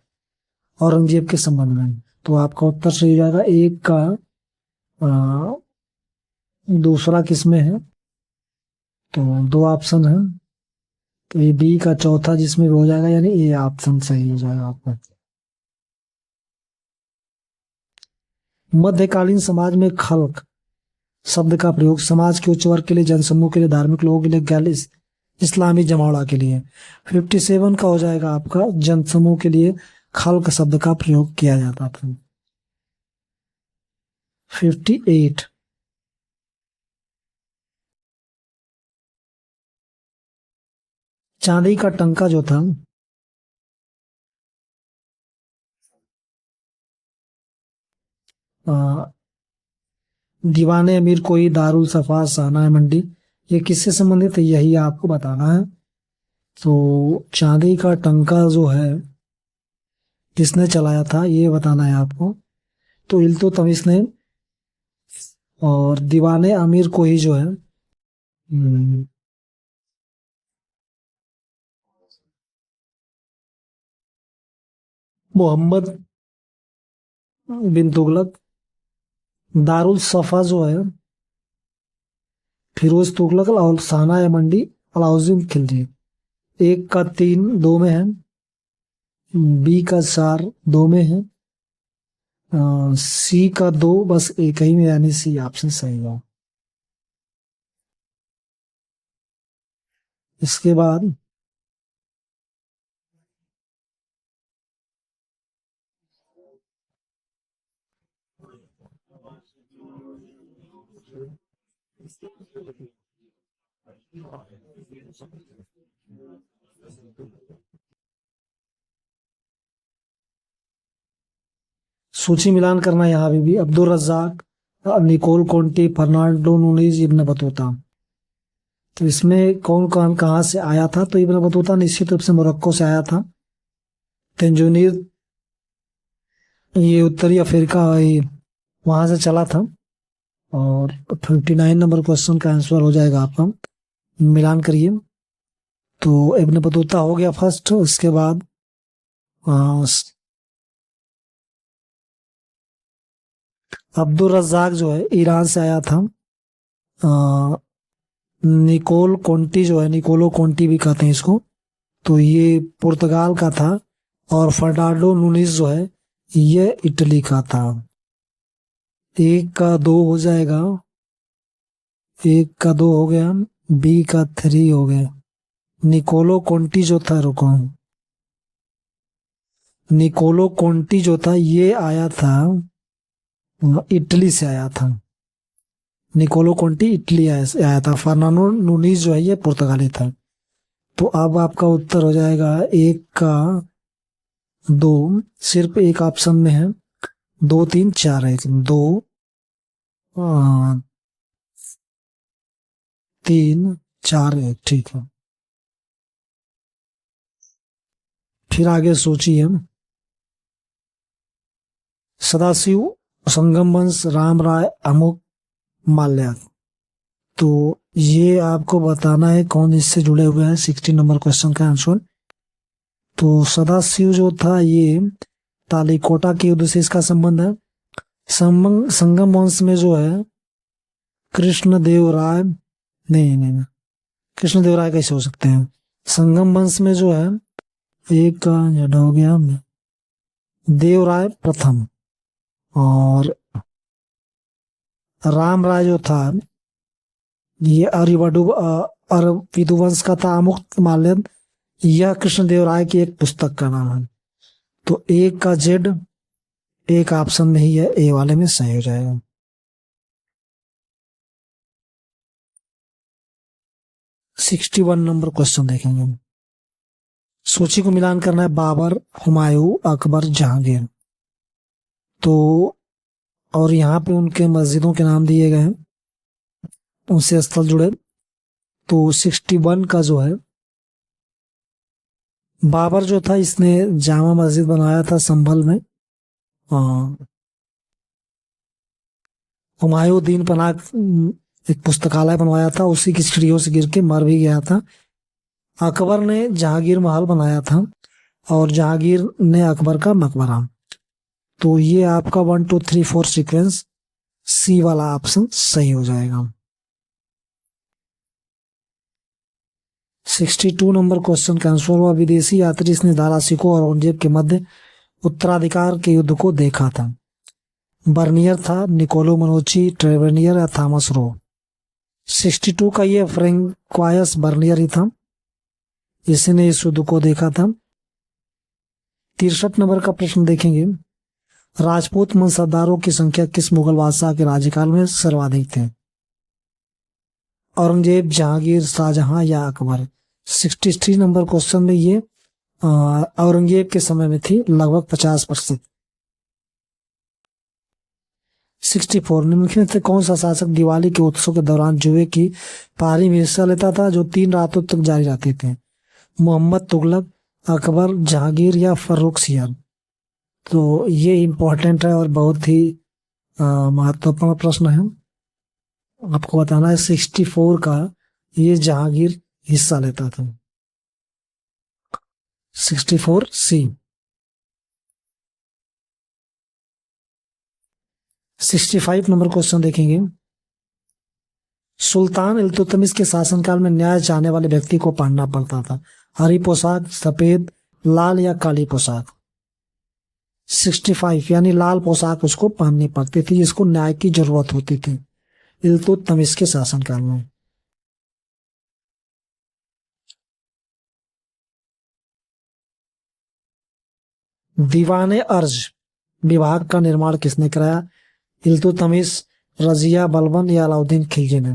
औरंगजेब के संबंध में। तो आपका उत्तर सही हो जाएगा। एक का दूसरा किसमें है? तो दो ऑप्शन है, तो ये बी का चौथा जिसमें हो जाएगा, यानी ये ऑप्शन सही हो जाएगा आपका। मध्यकालीन समाज में खल्क शब्द का प्रयोग समाज के उच्च वर्ग के लिए, जनसमूह के लिए, धार्मिक लोगों के लिए, गैर इस्लामी जमावड़ा के लिए। 57 का हो जाएगा आपका जनसमूह के लिए खल्क शब्द का प्रयोग किया जाता था। 58 चांदी का टंका जो था दीवाने अमीर कोई, दारुल सफा, शाहनाए मंडी, ये किससे संबंधित है यही आपको बताना है। तो चांदी का टंका जो है किसने चलाया था ये बताना है आपको। तो इल्तुतमिश ने। और दीवाने अमीर को ही जो है मोहम्मद बिन तुगलक दारुल सफा जो है फिरोज तुगलक और साना या मंडी अलाउद्दीन खिलजी। एक का 3 2 में है, बी का 4 2 में है, सी का 2 बस एक ही में, यानी सी ऑप्शन सही है। इसके बाद सूची मिलान करना यहाँ भी Abdul Razzaq, Nicolo Conti, Fernando Nuniz, Ibn Battuta. तो इसमें कौन कौन कहाँ से आया था? तो इब्न बतूता निश्चित रूप से मोरक्को से आया था। तंजूनीर ये उत्तरी अफ्रीका वहां से चला था। और 59 नंबर क्वेश्चन का आंसर हो जाएगा आपका, मिलान करिए। तो इब्न बतूता हो गया फर्स्ट। उसके बाद अब्दुल रज्जाक जो है ईरान से आया था। निकोल कोंटी जो है, निकोलो कोंटी भी कहते हैं इसको, तो ये पुर्तगाल का था। और फर्नांडो नूनीज जो है ये इटली का था। एक का 2 हो जाएगा, एक का 2 हो गया, बी का 3 हो गया। निकोलो कोंटी जो था, रुको, निकोलो कोंटी जो था ये आया था, इटली से आया था। निकोलो कोंटी इटली आया था। फर्नांडो नूनीज जो है ये पुर्तगाली था। तो अब आपका उत्तर हो जाएगा एक का 2, सिर्फ एक ऑप्शन में है। 2 3 4 है, 2 3 4 है, ठीक है। फिर आगे सोचिए। सदाशिव, संगम वंश, राम राय, अमुक, माल्या। तो ये आपको बताना है कौन इससे जुड़े हुए हैं। 60 नंबर क्वेश्चन का आंसर। तो सदाशिव जो था ये तालीकोटा के युद्ध से इसका संबंध है। संगम वंश में जो है कृष्णदेव राय, नहीं, कृष्णदेव राय कैसे हो सकते हैं? संगम वंश में जो है एक का जड़ हो गया देवराय प्रथम, और राम राय जो था ये अरविदु वंश का था। अमुक्त माल्यद यह कृष्णदेव राय की एक पुस्तक का नाम है। तो एक का जेड एक ऑप्शन में ही है, ए वाले में सही हो जाएगा। सिक्सटी 61 नंबर क्वेश्चन देखेंगे हम। सूची को मिलान करना है बाबर, हुमायूं, अकबर, जहांगीर। तो और यहाँ पे उनके मस्जिदों के नाम दिए गए हैं, उनसे स्थल जुड़े। तो 61 का जो है बाबर जो था इसने जामा मस्जिद बनाया था संभल में। हुमायूं दीन पनाह एक पुस्तकालय बनवाया था, उसी की सीढ़ियों से गिर के मर भी गया था। अकबर ने जहांगीर महल बनाया था, और जहांगीर ने अकबर का मकबरा। तो ये आपका 1 2 3 4 सीक्वेंस सी वाला ऑप्शन सही हो जाएगा। 62 नंबर क्वेश्चन का आंसर हुआ विदेशी यात्री इसने दारा सिकोह और औरंगजेब के मध्य उत्तराधिकार के युद्ध को देखा था। बर्नियर था, निकोलो मनोची, ट्रेवेनियर या थॉमस रो। 62 का ये फ्रैंकोइस बर्नियर ही था, इसने इस युद्ध को देखा था। 63 नंबर का प्रश्न देखेंगे। राजपूत मनसबदारों की संख्या किस मुगल बादशाह के राज्यकाल में सर्वाधिक थे? औरंगजेब, जहांगीर, शाहजहां या अकबर। 63 नंबर क्वेश्चन में ये औरंगजेब के समय में थी, लगभग 50%। 64 निम्नलिखित में से कौन सा शासक दिवाली के उत्सव के दौरान जुए की पारी में हिस्सा लेता था जो 3 रातों तक जारी रहते थे? मोहम्मद तुगलक, अकबर, जहांगीर या फर्रुखसियार। तो ये इम्पोर्टेंट है और बहुत ही महत्वपूर्ण प्रश्न है। आपको बताना है 64 का ये जहांगीर हिस्सा लेता था। 64 सी। 65 नंबर क्वेश्चन देखेंगे। सुल्तान इल्तुतमिश के शासनकाल में न्याय चाहने वाले व्यक्ति को पहनना पड़ता था हरी पोशाक, सफेद, लाल या काली पोशाक। 65 यानी लाल पोशाक उसको पहननी पड़ती थी जिसको न्याय की जरूरत होती थी इल्तुतमिश के शासनकाल में। दीवाने अर्ज विभाग का निर्माण किसने कराया? इल्तुतमिश, रजिया बलबन या अलाउद्दीन खिलजी ने।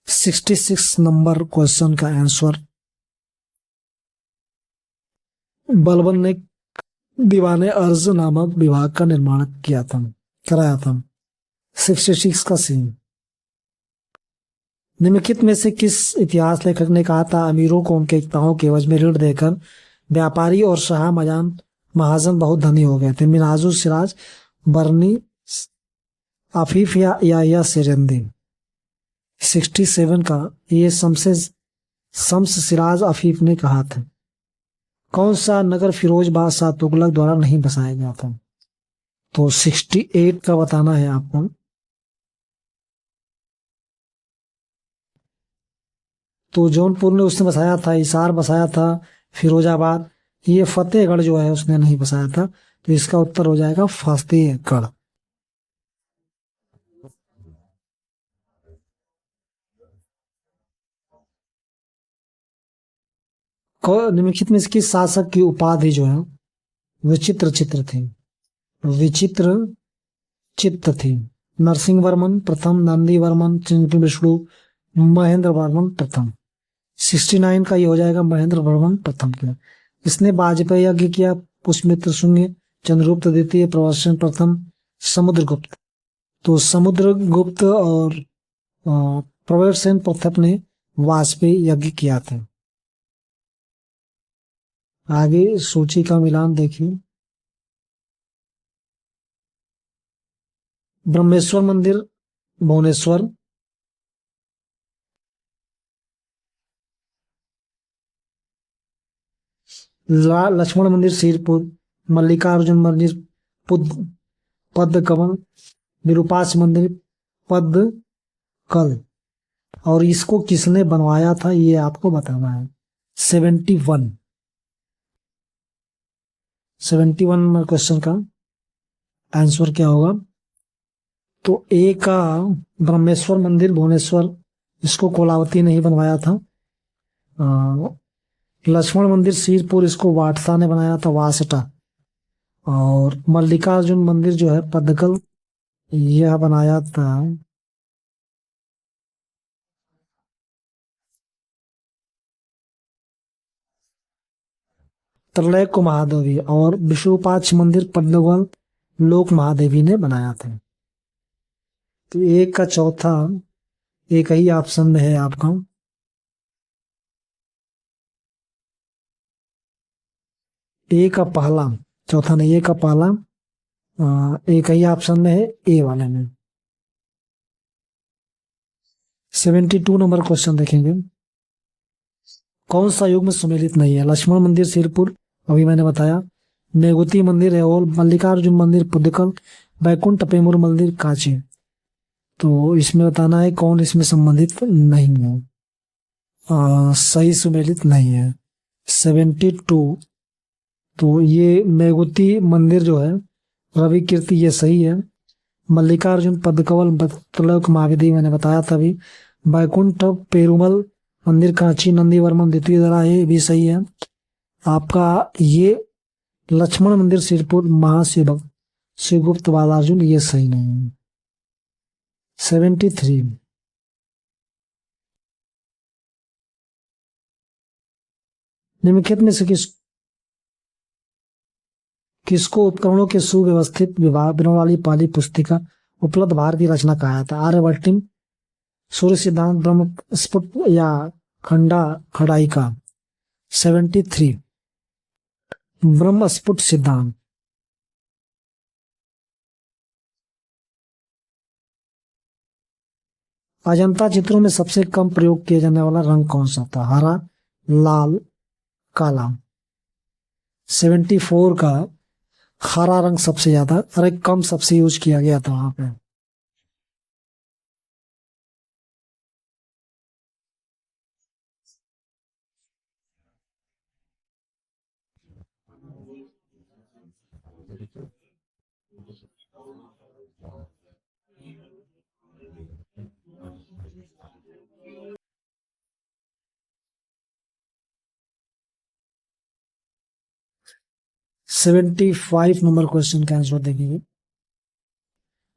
66 नंबर क्वेश्चन का आंसर बलबन ने दीवाने अर्ज नामक विभाग का निर्माण कराया था। 66 का सीन। निम्नलिखित में से किस इतिहास लेखक ने कहा था अमीरों को उनके इक्ताओं के एवज में ऋण देकर व्यापारी और शाह महाजन बहुत धनी हो गए थे? मिनाजुल सिराज, बरनी, आफीफ या सिरंदी। 67 का ये शम्स सिराज आफीफ ने कहा था। कौन सा नगर फिरोज बादशाह तुगलक द्वारा नहीं बसाया गया था? तो 68 का बताना है आपको। तो जौनपुर ने उसने बसाया था, हिसार बसाया था, फिरोजाबाद, ये फतेहगढ़ जो है उसने नहीं बसाया था। तो इसका उत्तर हो जाएगा फतेहगढ़। निम्नलिखित में इसकी शासक की उपाधि जो है विचित्र चित्र थी। विचित्र चित्त थी। नरसिंह वर्मन प्रथम, नंदी वर्मन, विष्णु, महेंद्र वर्मन प्रथम। 69 का ये हो जाएगा महेंद्र वर्मन प्रथम के। इसने वाजपेयी यज्ञ किया? पुष्यमित्र शून्य, चंद्रगुप्त द्वितीय, प्रवसन प्रथम, समुद्रगुप्त। तो समुद्रगुप्त और प्रवसन प्रथम ने वाजपेयी यज्ञ किया था। आगे सूची का मिलान देखिए। ब्रह्मेश्वर मंदिर भुवनेश्वर, लक्ष्मण मंदिर सिरपुर, मल्लिकार्जुन मंदिर पद्मकल, विरूपाक्ष मंदिर पद्मकल। और इसको किसने बनवाया था ये आपको बताना है। 71 नंबर क्वेश्चन का आंसर क्या होगा? तो ए का ब्रह्मेश्वर मंदिर भुवनेश्वर, इसको कोलावती ने ही बनवाया था। लक्ष्मण मंदिर सिरपुर, इसको वाटसा ने बनाया था, वासटा। और मल्लिकार्जुन मंदिर जो है पद्मकल, यह बनाया था त्रैलोक्य महादेवी। और विरूपाक्ष मंदिर पद्मकल लोक महादेवी ने बनाया था। तो एक का चौथा एक ही ऑप्शन में है आपका। ए का पहला, चौथा नहीं, ए का पहला एक ही ऑप्शन में है, ए वाले में। 72 नंबर क्वेश्चन देखेंगे। कौन सा युग में सुमेलित नहीं है? लक्ष्मण मंदिर सिरपुर, अभी मैंने बताया, नेगुती मंदिर ऐहोल, मल्लिकार्जुन मंदिर पुद्दकल, बैकुंठ पेमुर मंदिर कांची। तो इसमें बताना है कौन इसमें संबंधित नहीं है। सही सुमेलित नहीं है। 72, तो ये नेगुती मंदिर जो है रवि कीर्ति, ये सही है। मल्लिकार्जुन पद्मकल त्रैलोक्य महादेवी मैंने बताया था अभी। बैकुंठ पेरुमल मंदिर कांची नंदीवर्मन द्वितीय द्वारा, ये भी सही है आपका। ये लक्ष्मण मंदिर सिरपुर महाशिव शिवगुप्त बालार्जुन, ये सही नहीं है। 73, निम्नलिखित में से किसको उपकरणों के सुव्यवस्थित विवरण वाली पहली पुस्तिका उपलब्ध भारतीय रचना कहा था? आर्यभट्ट, सूर्य सिद्धांत, ब्रह्मस्फुट या खड़ाई का। 73, ब्रह्मस्फुट सिद्धांत। अजंता चित्रों में सबसे कम प्रयोग किया जाने वाला रंग कौन सा था? हरा, लाल, काला। 74 का हरा रंग सबसे ज्यादा, अरे कम सबसे यूज किया गया था वहां पे। सेवेंटी फाइव नंबर क्वेश्चन का आंसर देखेंगे।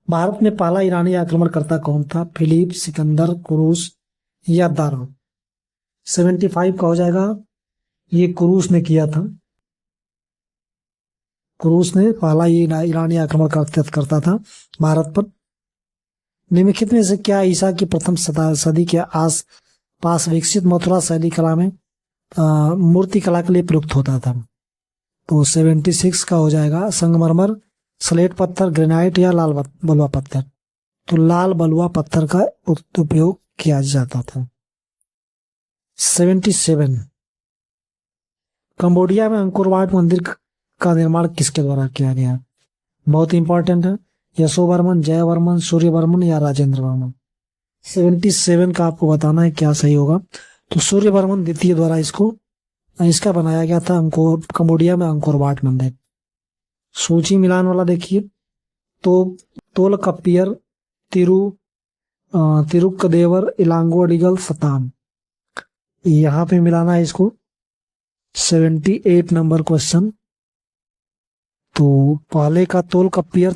भारत में पहला ईरानी आक्रमणकर्ता कौन था? फिलिप, सिकंदर, कुरूस या दारा? 75 का हो जाएगा, ये कुरूस ने किया था। कुरूस ने पहला ये ईरानी आक्रमण करता था भारत पर। निम्नलिखित में से क्या ईसा की प्रथम सदी के आस पास विकसित मथुरा शैली कला में मूर्ति कला के लिए प्रयुक्त होता था? तो 76 का हो जाएगा, संगमरमर, स्लेट पत्थर, ग्रेनाइट या लाल बलुआ पत्थर? तो लाल बलुआ पत्थर का उपयोग किया जाता था। 77, कंबोडिया में अंकोर वाट मंदिर का निर्माण किसके द्वारा किया गया? बहुत इंपॉर्टेंट है। यशोवर्मन, जयवर्मन, सूर्यवर्मन या राजेंद्र वर्मन? 77 का आपको बताना है क्या सही होगा। तो सूर्यवर्मन द्वितीय द्वारा इसका बनाया गया था अंकोर, कंबोडिया में अंकोर वाट मंदिर। सूची मिलान वाला देखिए, तो तोलकप्पियर, तिरुक्कदेवर, इलांगो अडिगल, सतान, यहाँ पे मिलाना है इसको। 78 नंबर क्वेश्चन। तो पहले का तोलकप्पियर,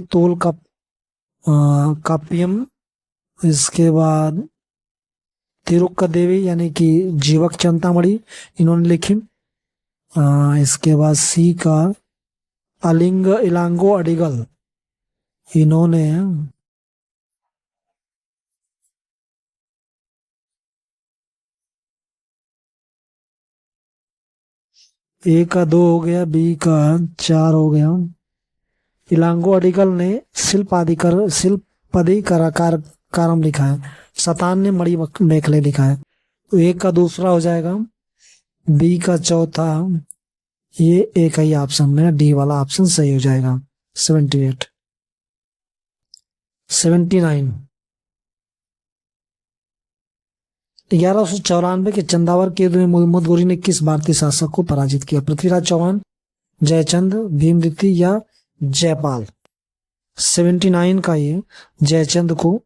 काप्यम, इसके बाद तिरुक्कदेवी यानी कि जीवक चिंतामणि इन्होंने लिखी। इसके बाद सी का इलांगो अडिगल इन्होंने। ए का 2 हो गया, बी का 4 हो गया। इलांगो अडिगल ने शिल्पदी कारम लिखा है। सतान ने मणि मेखले लिखा है। तो एक का दूसरा हो जाएगा, बी का चौथा, ये एक ही ऑप्शन में डी वाला ऑप्शन सही हो जाएगा। 78। 79, 1194 के चंदावर के युद्ध में मोहम्मद गोरी ने किस भारतीय शासक को पराजित किया? पृथ्वीराज चौहान, जयचंद, भीमदिती या जयपाल? 79 का ये जयचंद को,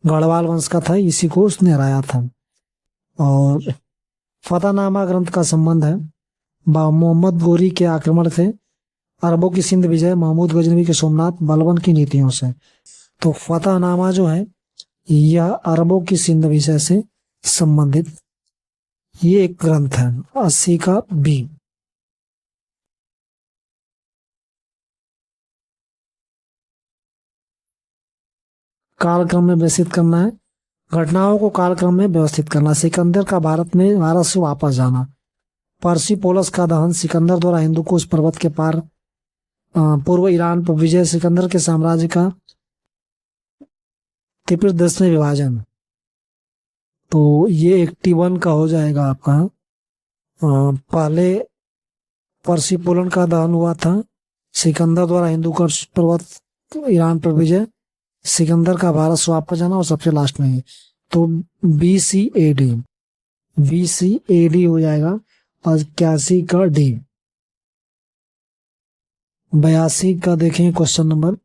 गढ़वाल वंश का था, इसी को उसने हराया था। और फतहनामा ग्रंथ का संबंध है मोहम्मद गोरी के आक्रमण से, अरबों की सिंध विजय, महमूद गजनवी के सोमनाथ, बलबन की नीतियों से। तो फतहनामा जो है यह अरबों की सिंध विजय से संबंधित ये एक ग्रंथ है। 80 का बी। कालक्रम में व्यवस्थित करना है, घटनाओं को कालक्रम में व्यवस्थित करना। सिकंदर का भारत से वापस जाना, पर्सिपोलस का दहन, सिकंदर द्वारा हिंदू कुश पर्वत के पार पूर्व ईरान पर विजय, सिकंदर के साम्राज्य का तिब्बत देश में विभाजन। तो ये 81 का हो जाएगा आपका। पहले पर्सिपोलन का दहन हुआ था, सिकंदर द्वारा हिंदू कुश पर्वत ईरान पर विजय, सिकंदर का भारत से वापस जाना, और सबसे लास्ट में तो BCAD हो जाएगा। और 81 का डी। 82 का देखें क्वेश्चन नंबर।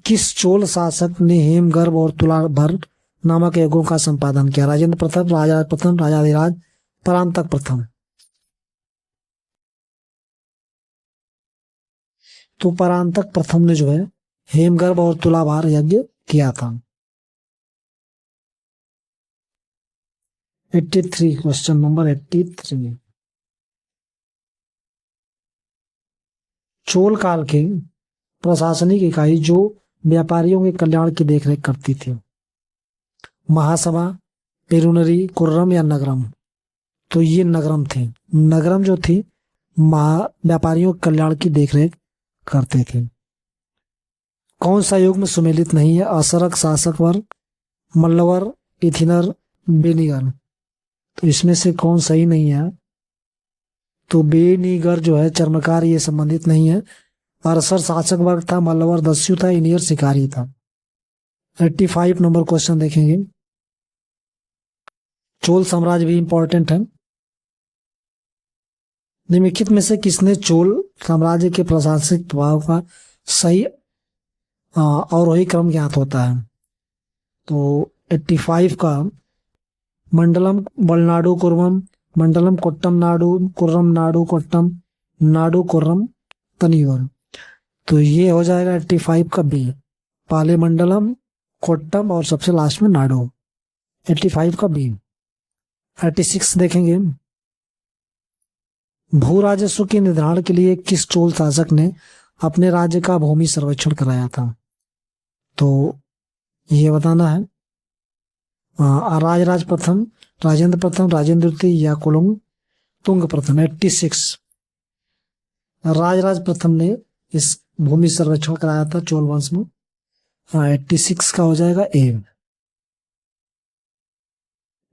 किस चोल शासक ने हेमगर्भ और तुलाभर नामक यज्ञों का संपादन किया? राजेंद्र प्रथम, राजाधिराज, परांतक प्रथम? तो परांतक प्रथम ने जो है हेमगर्भ और तुलाभार यज्ञ किया था। 83 क्वेश्चन नंबर 83। चोल काल की प्रशासनिक इकाई जो व्यापारियों के कल्याण की देखरेख करती थी, महासभा, पेरुनरी, कुर्रम या नगरम? तो ये नगरम थे। नगरम जो थी व्यापारियों के कल्याण की देखरेख करते थे। कौन सा युग में सुमेलित नहीं है? असरक, शासक वर्ग, मल्लवर, इथिनर, बेनिगर? तो इसमें से कौन सही नहीं है? तो बेनीगर जो है चर्मकार, ये संबंधित नहीं है। अरसर शासक वर्ग था, मल्लवर दस्यु था, इनियर शिकारी था। 85 नंबर क्वेश्चन देखेंगे। चोल साम्राज्य भी इंपॉर्टेंट है। निम्नलिखित में से किसने चोल साम्राज्य के प्रशासनिक प्रभाव का सही और वही क्रम ज्ञात होता है? तो 85 का मंडलम बलनाडु कुर्रम, मंडलम कोट्टम नाडु कुर्रम नाडु कोट्टम नाडु कुर्रम तनियोर। तो ये हो जाएगा 85 का बी, पाले मंडलम कोट्टम और सबसे लास्ट में नाडु। 85 का बी। 86 देखेंगे। भू राजस्व के निर्धारण के लिए किस चोल शासक ने अपने राज्य का भूमि सर्वेक्षण कराया था? तो ये बताना है। राजराज प्रथम, राजेंद्र प्रथम, राजेंद्र द्वितीय या कुलुंग तुंग प्रथम। 86 राजराज प्रथम ने इस भूमि सर्वेक्षण कराया था चोल वंश में। 86 का हो जाएगा ए।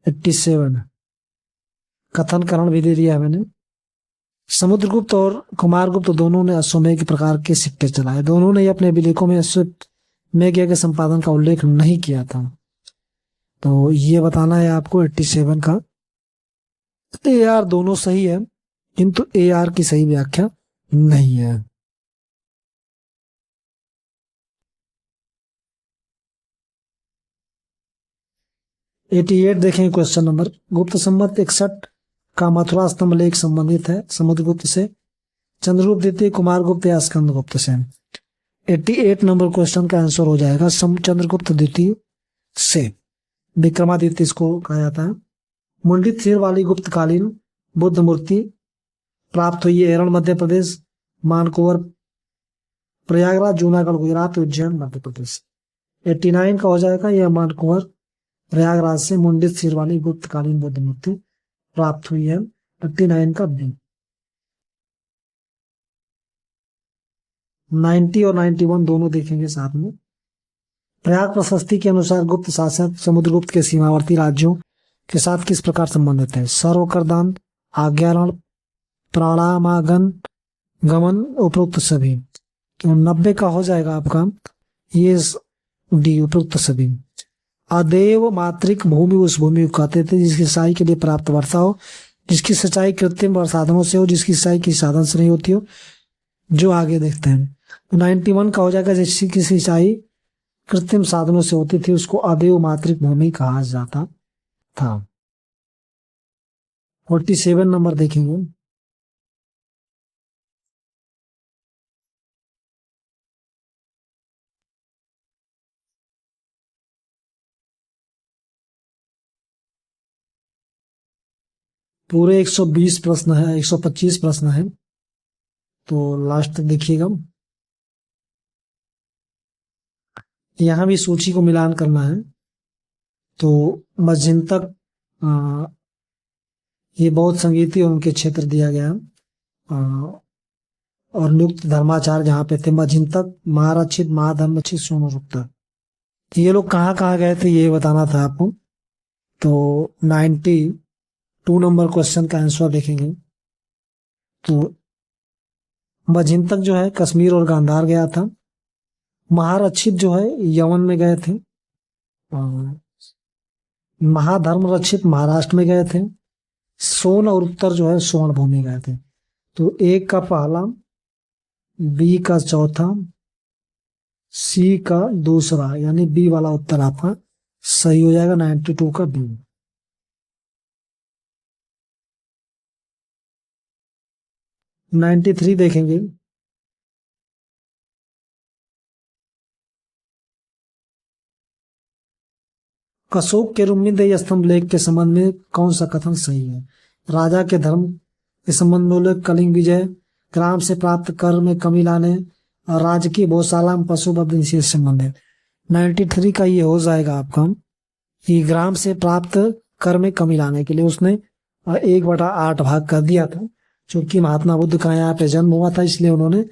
87 कथनकरण भी दे दिया है मैंने। समुद्रगुप्त और कुमारगुप्त दोनों ने अश्वमेध प्रकार के सिक्के चलाए। दोनों ने अपने अभिलेखों में अश्वमेध के संपादन का उल्लेख नहीं किया था। तो ये बताना है आपको 87 का। ए आर दोनों सही है, किंतु ए आर की सही व्याख्या नहीं है। एटी 88 देखें क्वेश्चन नंबर। गुप्त संवत 61 का मथुरा स्तंभ लेख संबंधित है समुद्रगुप्त से, चंद्रगुप्त द्वितीय, कुमारगुप्त या स्कंदगुप्त से? 88 नंबर क्वेश्चन का आंसर हो जाएगा चंद्रगुप्त द्वितीय से। विक्रमादित्य इसको कहा जाता है। मुंडित सिर वाली गुप्तकालीन बुद्ध मूर्ति प्राप्त हुई एरण मध्य प्रदेश, मानकोवर प्रयागराज, जूनागढ़ गुजरात, उज्जैन मध्य प्रदेश। 89 का हो जाएगा यह मानकोवर प्रयागराज से मुंडित सिर वाली गुप्तकालीन बुद्ध मूर्ति प्राप्त हुई है। 89 का बी। 90 और 91 दोनों देखेंगे साथ में। प्रयाग प्रशस्ति के अनुसार गुप्त शासक समुद्रगुप्त के सीमावर्ती राज्यों के साथ किस प्रकार संबंधित है? सर्वकरदान, आज्ञारण, प्राणामागन, गमन, उपरोक्त सभी। तो 90 का हो जाएगा आपका ये डी, उपरोक्त सभी। अदेव मात्रिक भूमि उस भूमि को कहते थे जिसकी सिंचाई के लिए पर्याप्त वर्षा हो, जिसकी सिंचाई कृत्रिम साधनों से हो, जिसकी सिंचाई किसी साधन से नहीं होती हो, जो आगे देखते हैं। 91 का हो जाएगा जिसकी सिंचाई कृत्रिम साधनों से होती थी उसको अदेव मात्रिक भूमि कहा जाता था। 47 नंबर देखेंगे। पूरे 120 प्रश्न है, 125 प्रश्न है, तो लास्ट तक देखिएगा। यहां भी सूची को मिलान करना है। तो मध्यंतक ये बहुत संगीती उनके क्षेत्र दिया गया। और नियुक्त धर्माचार्य जहाँ पे थे मध्यंतक, महारक्षित, महाधर्मरक्षित, सोनरुक्त। ये लोग कहाँ कहाँ गए थे ये बताना था आपको। तो 92 नंबर क्वेश्चन का आंसर देखेंगे। तो मध्यंतक जो है कश्मीर और गांधार गया था। महारक्षित जो है यमन में गए थे। महाधर्म रक्षित महाराष्ट्र में गए थे। सोन और उत्तर जो है स्वर्ण भूमि गए थे। तो एक का पहला, बी का चौथा, सी का दूसरा, यानी बी वाला उत्तर आपका सही हो जाएगा। 92 का बी। 93 देखेंगे। अशोक के रुम्मीदेह स्तंभ लेख के संबंध में कौन सा कथन सही है? राजा के धर्म के संबंध में उल्लेख, कलिंग विजय, ग्राम से प्राप्त कर में कमी लाने, और राज्य की गौशाला में पशु बध से संबंधित। 93 का ये हो जाएगा आपका कि ग्राम से प्राप्त कर में कमी लाने के लिए उसने 1/8 भाग कर दिया था। क्योंकि महात्मा बुद्ध का यहाँ पे जन्म हुआ था इसलिए उन्होंने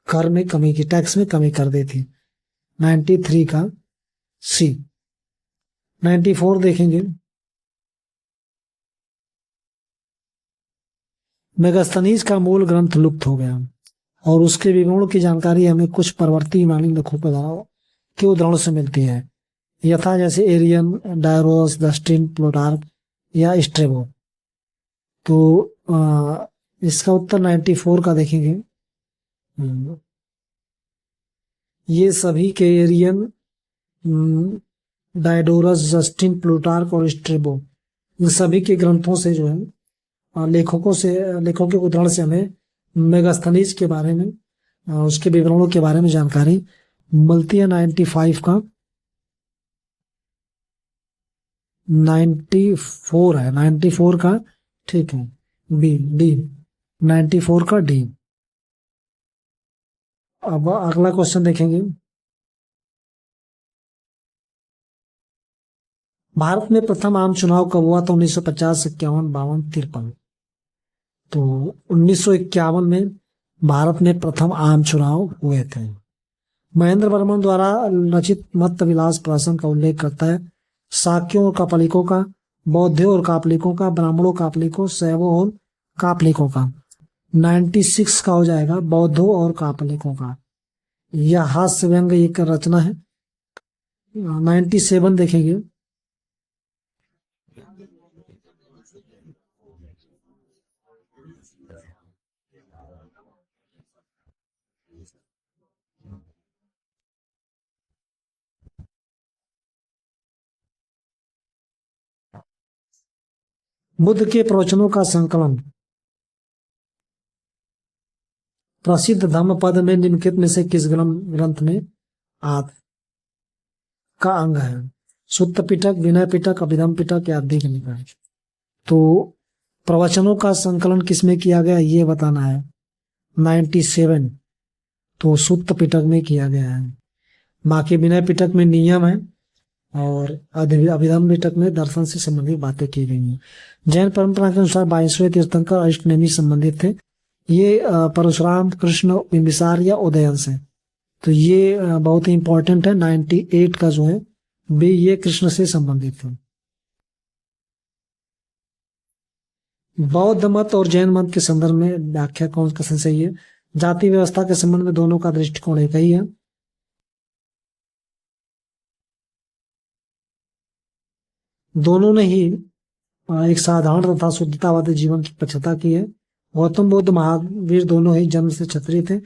कर में कमी की, टैक्स में कमी कर दी थी। 93 का सी। 94 देखेंगे। मेगास्थनीज का मूल ग्रंथ लुप्त हो गया और उसके विवरणों की जानकारी हमें कुछ परवर्ती यूनानी लेखों के उदाहरणों से मिलती है, यथा जैसे एरियन, डायरोस, जस्टिन, प्लूटार्क या स्ट्रेबो। तो इसका उत्तर 94 का देखेंगे। ये सभी के एरियन, डायडोरस, जस्टिन, प्लूटार्क और स्ट्रेबो, इन सभी के ग्रंथों से जो है लेखकों के उदाहरण से हमें मेगास्थनीज के बारे में, उसके विवरणों के बारे में जानकारी मिलती है। 95 का 94 है, 94 का, ठीक है, बी डी, 94 का डी। अब अगला क्वेश्चन देखेंगे। भारत में प्रथम आम चुनाव कब हुआ था? 1950, 51, 52, 53। तो 1951 में भारत में प्रथम आम चुनाव हुए थे। महेंद्र वर्मन द्वारा रचित मत्त विलास प्रहसन का उल्लेख करता है शाक्यों और कापालिकों का, बौद्धों और कापलिकों का, ब्राह्मणों, कापलिकों, शैवों और कापलिकों का। 96 का हो जाएगा बौद्धों और कापलिकों का। यह हास्य व्यंग एक रचना है। 97 देखेंगे। बुद्ध के प्रवचनों का संकलन। प्रसिद्ध धम्मपद में निम्नलिखित में से किस ग्रंथ में आदि का अंग है? सुत्त पिटक, विनय पिटक, अभिधम पिटक या दीघ निकाय। तो प्रवचनों का संकलन किसमें किया गया ये बताना है। 97 तो सुत्त पिटक में किया गया है। बाकी विनय पिटक में नियम है और अभिधम पिटक में दर्शन से संबंधित बातें की गई हैं। जैन परंपरा के अनुसार 22वें तीर्थंकर अष्टनेमी संबंधित थे। ये परशुराम, कृष्ण, बिंबिसार या उदयंश है। तो ये बहुत ही इंपॉर्टेंट है। 98 का जो है बी, ये कृष्ण से संबंधित है। बौद्ध मत और जैन मत के संदर्भ में व्याख्या कौन सा सही है? जाति व्यवस्था के संबंध में दोनों का दृष्टिकोण एक ही है। दोनों ने ही एक साधारण तथा शुद्धतावादी जीवन की पक्षता की है। गौतम बुद्ध, महावीर दोनों ही जन्म से क्षत्रिय थे।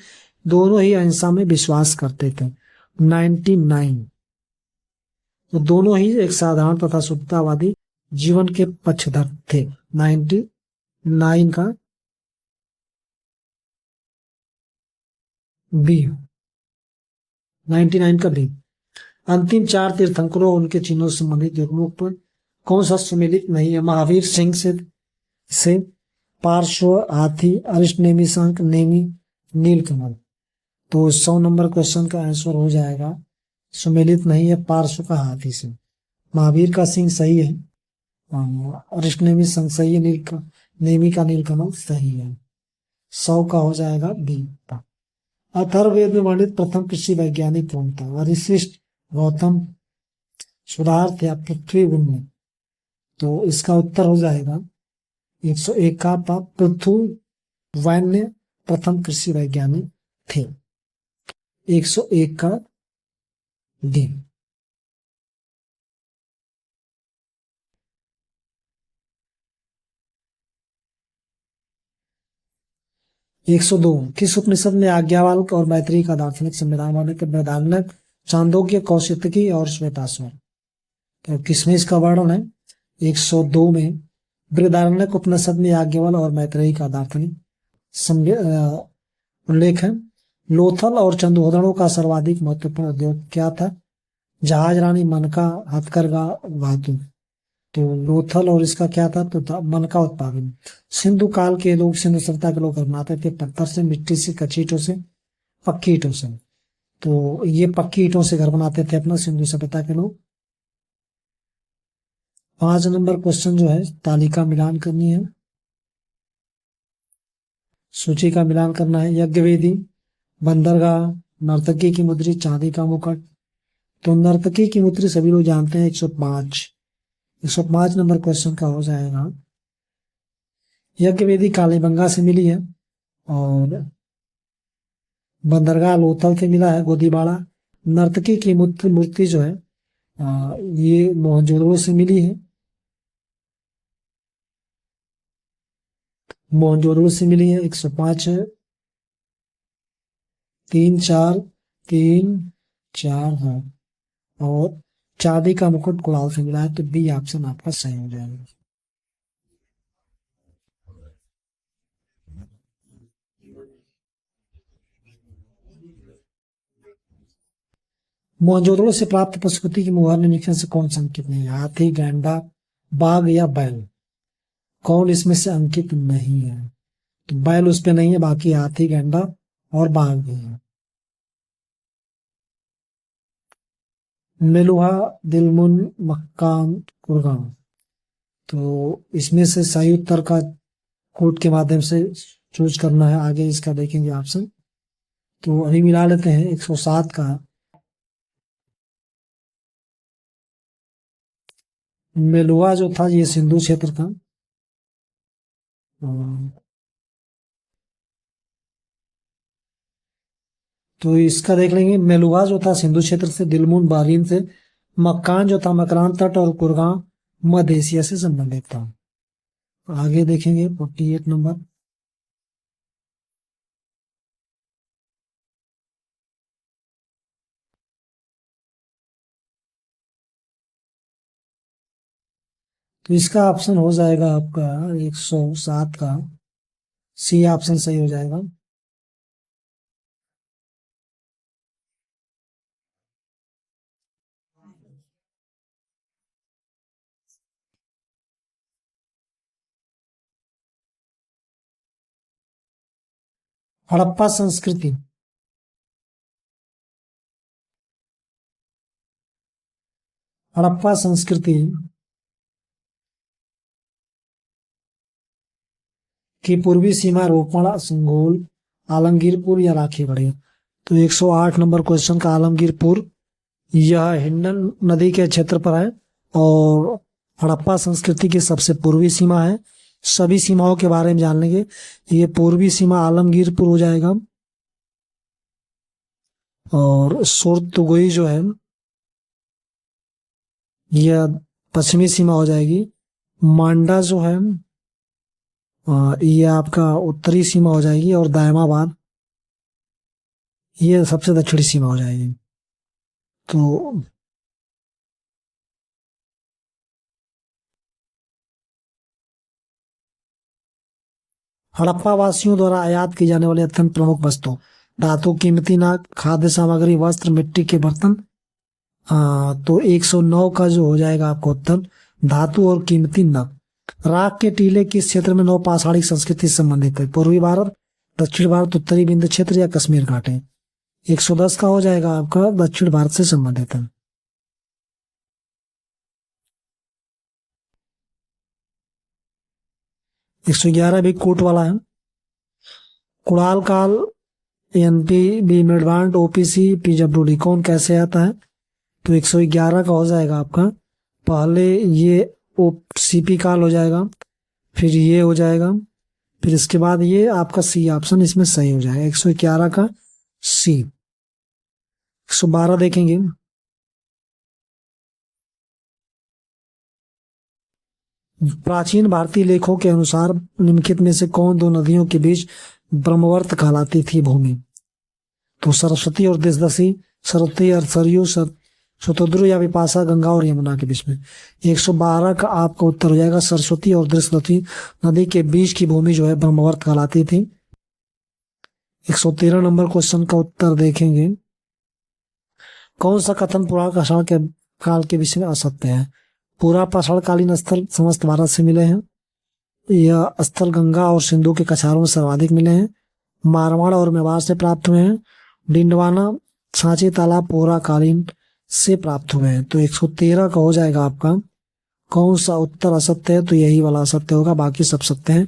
दोनों ही अहिंसा में विश्वास करते थे। 99 तो दोनों ही एक साधारण तथा शुद्धतावादी जीवन के पक्षधर थे। 99 का बी, 99 का बी। अंतिम 4 तीर्थंकरों और उनके चिन्हों से संबंधित युग्मों पर कौन सा सुमेलित नहीं है? महावीर सिंह से पार्श्व, हाथी, अरिष्टनेमी, शंख, नेमी, नीलकमल। तो 100 नंबर क्वेश्चन का आंसर हो जाएगा सुमेलित नहीं है, पार्श्व का हाथी से। महावीर का सिंह सही है, अरिष्टनेमी शंख सही है, नेमी का नीलकमल सही है। 100 का हो जाएगा बी। अथर्ववेद में वर्णित प्रथम कृषि वैज्ञानिक कौन था? वशिष्ठ, गौतम, सुधार्थ या पृथ्वी बुम्न। तो इसका उत्तर हो जाएगा 101 का पृथु वैन्य प्रथम कृषि वैज्ञानिक थे। 101 का डी। 102 किस उपनिषद में याज्ञवल्क्य और मैत्री का दार्शनिक संविधान वाले के बृहदारण्यक, छांदोग्य, कौशितकी और श्वेताश्वर? तो किसमें इसका वर्णन है? 102 में बृहदारण्यक उपनिषद में याज्ञवल्क्य और मैत्रेयी का दार्शनिक उल्लेख है। लोथल और चंदोदड़ों का सर्वाधिक महत्वपूर्ण उद्योग क्या था? जहाज रानी, मनका, हथकरघा, धातु। तो लोथल और इसका क्या था? तो मन का उत्पादन। सिंधु काल के लोग, सिंधु सभ्यता के लोग बनाते थे पत्थर से, मिट्टी से, कच्ची ईंटों से, पक्की ईंटों से। तो ये पक्की ईंटों से घर बनाते थे अपना सिंधु सभ्यता के लोग। 5 नंबर क्वेश्चन जो है तालिका मिलान करनी है, सूची का मिलान करना है। यज्ञवेदी, बंदरगाह, नर्तकी की मुद्री, चांदी का मुकुट। तो नर्तकी की मुद्री सभी लोग जानते हैं। 105 नंबर क्वेश्चन का हो जाएगा यज्ञवेदी कालीबंगा से मिली है, और बंदरगाह लोथल से मिला है गोदीबाड़ा। नर्तकी की मूर्ति जो है ये मोहनजोदड़ो से मिली है, मोहनजोदड़ो से मिली है। 105 है, 3 4 3 4 है। और चांदी का मुकुट कुड़ाल से मिला है, तो बी ऑप्शन आपका सही हो जाएगा। मोहनजोदड़ो से प्राप्त प्रस्तुति की मुहर निम्नलिखित में से कौन सा अंकित नहीं है? हाथी, गैंडा, बाघ या बैल? कौन इसमें से अंकित नहीं है? तो बैल उस पे नहीं है, बाकी हाथी, गैंडा और बाघ भी है। मेलुहा, दिलमुन, मक्कान, कुरगांव। तो इसमें से सही उत्तर का कोड के माध्यम से चूज करना है। आगे इसका देखेंगे ऑप्शन। तो अभी मिला लेते हैं 107 का। मेलुहा जो था ये सिंधु क्षेत्र था। तो इसका देख लेंगे। मेलुहा जो था सिंधु क्षेत्र से, दिलमुन बारीन से, मक्कान जो था मकरान तट, और कुरगांव मध्य एशिया से संबंधित था। आगे देखेंगे 48 नंबर। तो इसका ऑप्शन हो जाएगा आपका 107 का सी ऑप्शन सही हो जाएगा। हड़प्पा संस्कृति। हड़प्पा संस्कृति की पूर्वी सीमा रोपड़, संगोल, आलमगीरपुर या राखीगढ़ी? तो 108 नंबर क्वेश्चन का आलमगीरपुर, यह हिंडन नदी के क्षेत्र पर है और हड़प्पा संस्कृति की सबसे पूर्वी सीमा है। सभी सीमाओं के बारे में जान लेंगे। ये पूर्वी सीमा आलमगीरपुर हो जाएगा, और सोरतुगुई जो है यह पश्चिमी सीमा हो जाएगी। मांडा जो है ये आपका उत्तरी सीमा हो जाएगी, और दायमाबाद ये सबसे दक्षिणी सीमा हो जाएगी। तो हड़प्पा वासियों द्वारा आयात की जाने वाली अत्यंत प्रमुख वस्तु: धातु, कीमती नाक, खाद्य सामग्री, वस्त्र, मिट्टी के बर्तन। तो 109 का जो हो जाएगा आपका उत्तर धातु और कीमती नक। राख के टीले किस क्षेत्र में नौ पाषाणिक संस्कृति से संबंधित है? पूर्वी भारत, दक्षिण भारत, उत्तरी बिंदु क्षेत्र या कश्मीर घाटी? 110 का हो जाएगा आपका दक्षिण भारत से संबंधित है। 111 भी कोट वाला है। कुड़ाल काल, एनपी, बी मेडवांड, ओपीसी, पी जबरूडी, कौन कैसे आता है? तो 111 का हो जाएगा आपका पहले ये सीपी काल हो जाएगा, फिर ये हो जाएगा, फिर इसके बाद ये आपका सी ऑप्शन इसमें सही हो जाएगा। 111 का सी। 112 देखेंगे। प्राचीन भारतीय लेखों के अनुसार निम्नलिखित में से कौन दो नदियों के बीच ब्रह्मवर्त कहलाती थी भूमि? तो सरस्वती और दसदसी, सरस्वती और सरयू, शतद्रु या विपाशा, गंगा और यमुना के बीच में? 112 का आपका उत्तर हो जाएगा सरस्वती और दृष्टि नदी के बीच की भूमि जो है ब्रह्मवर्त कहलाती थी। 113 नंबर क्वेश्चन का उत्तर देखेंगे। कौन सा कथन पुराण पाषाण के काल के विषय में असत्य है? पूरा पाषाण कालीन स्थल समस्त भारत से मिले हैं, यह स्थल गंगा और सिंधु के कछारों में सर्वाधिक मिले हैं, मारवाड़ और मेवाड़ से प्राप्त हुए हैं, डिंडवाना, सांची तालाब पोरा कालीन से प्राप्त हुए हैं। तो 113 का हो जाएगा आपका कौन सा उत्तर असत्य है? तो यही वाला असत्य होगा, बाकी सब सत्य हैं।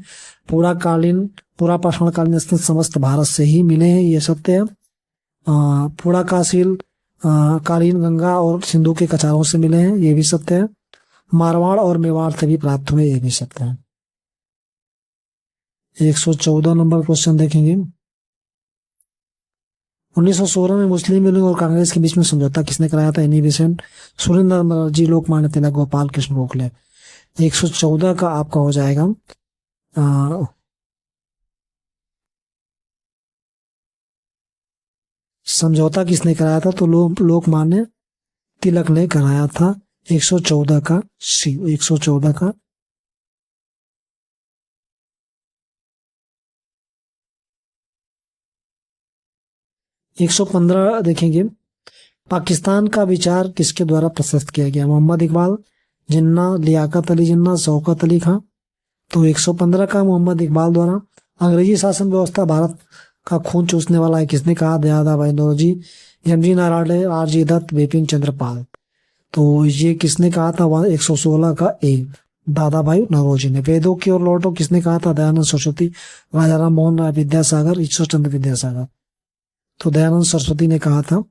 पूरा पाषाण कालीन स्थल समस्त भारत से ही मिले हैं, ये सत्य है। पूरा काशील कालीन गंगा और सिंधु के कछारों से मिले हैं, ये भी सत्य है। मारवाड़ और मेवाड़ से भी प्राप्त हुए, ये भी सत्य है। 114 नंबर क्वेश्चन देखेंगे। 1916 में मुस्लिम लीग और कांग्रेस के बीच में समझौता किसने कराया था? Annie Besant, Surendra Banerjee, Lokmanya Tilak, Gopal Krishna Gokhale. 114 का आपका हो जाएगा समझौता किसने कराया था? तो लोकमान्य तिलक ने कराया था। 114 का सी, 114 का। एक 115 देखेंगे। पाकिस्तान का विचार किसके द्वारा प्रस्तुत किया गया? मोहम्मद इकबाल, जिन्ना, लियाकत अली जिन्ना, शौकत अली खां। तो 115 का मोहम्मद इकबाल द्वारा। अंग्रेजी शासन व्यवस्था भारत का खून चूसने वाला है किसने कहा? दयादा भाई नौरोजी, एम.जी. नारायण, आर.जी. दत्त, बिपिन चंद्र पाल। तो ये किसने कहा था? 116 का ए, दादा भाई नौरोजी ने। वेदों की ओर लौटो किसने कहा था? दयानंद सरस्वती, राजा राम मोहन राय, विद्यासागर, ईश्वर चंद्र विद्यासागर। तो दयानंद सरस्वती ने कहा था।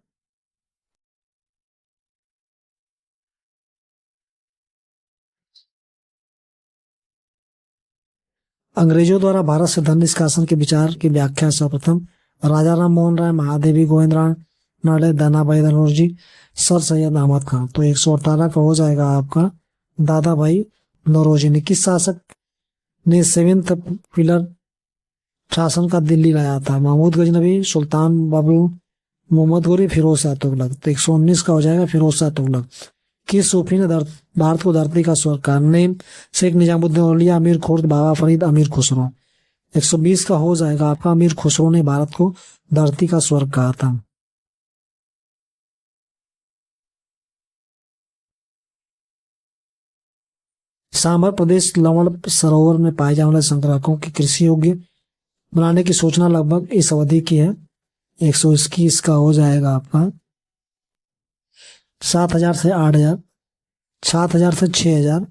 अंग्रेजों द्वारा भारत से धन निष्कासन के विचार की व्याख्या सर्वप्रथम राजा राम मोहन राय, महादेवी गोविंद नाडे, दानाभाई नौरोजी, सर सैयद अहमद खान। तो 118 का हो जाएगा आपका दादा भाई नौरोजी ने। किस शासक ने सेवेंथ पिलर शासन का दिल्ली लाया था? महमूद गजनबी, सुल्तान बाबू, मोहम्मद गोरी, फिरोज शाह तुगलक। तो 119 का हो जाएगा फिरोज शाह तुगलक। किस सूफी ने भारत को धरती का स्वर्ग कहा? नेम, शेख निजामुद्दीन औलिया, अमीर खुर्द, बाबा फरीद, अमीर खुसरो। 120 का हो जाएगा आपका अमीर खुसरो ने भारत को धरती का स्वर्ग कहा था। सांभर प्रदेश लवण सरोवर में पाए जाने वाले संग्राहकों की कृषि योग्य बनाने की सूचना लगभग इस अवधि की है। 121 का हो जाएगा आपका 7,000 से 8,000, 7,000 से 6,000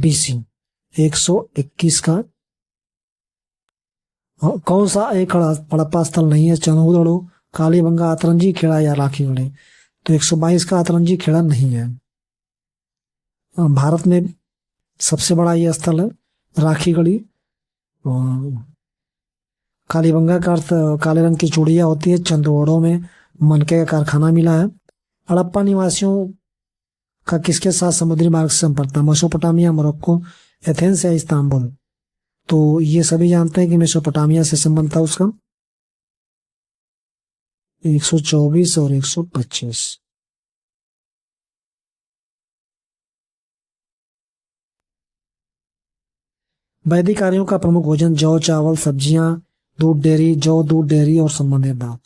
BC। 121 का कौन सा एक हड़प्पा स्थल नहीं है? चंदुदड़ो, कालीबंगा, अतरंजी खेड़ा या राखीगढ़ी। तो 122 का अतरंजी खेड़ा नहीं है। भारत में सबसे बड़ा यह स्थल है राखीगढ़ी। कालीबंगा का अर्थ काले रंग की चूड़ियां होती है। चंदोड़ों में मनके का कारखाना मिला है। हड़प्पा निवासियों का किसके साथ समुद्री मार्ग से संपर्क था? मेसोपोटामिया, मोरक्को, एथेंस या इस्तांबुल। तो ये सभी जानते हैं कि मेसोपोटामिया से संबंध था उसका। 124 और 125। वैदिक आर्यों का प्रमुख भोजन जौ, चावल, सब्जियां, दूध, डेयरी, जौ, दूध, डेयरी और संबंधित दाल।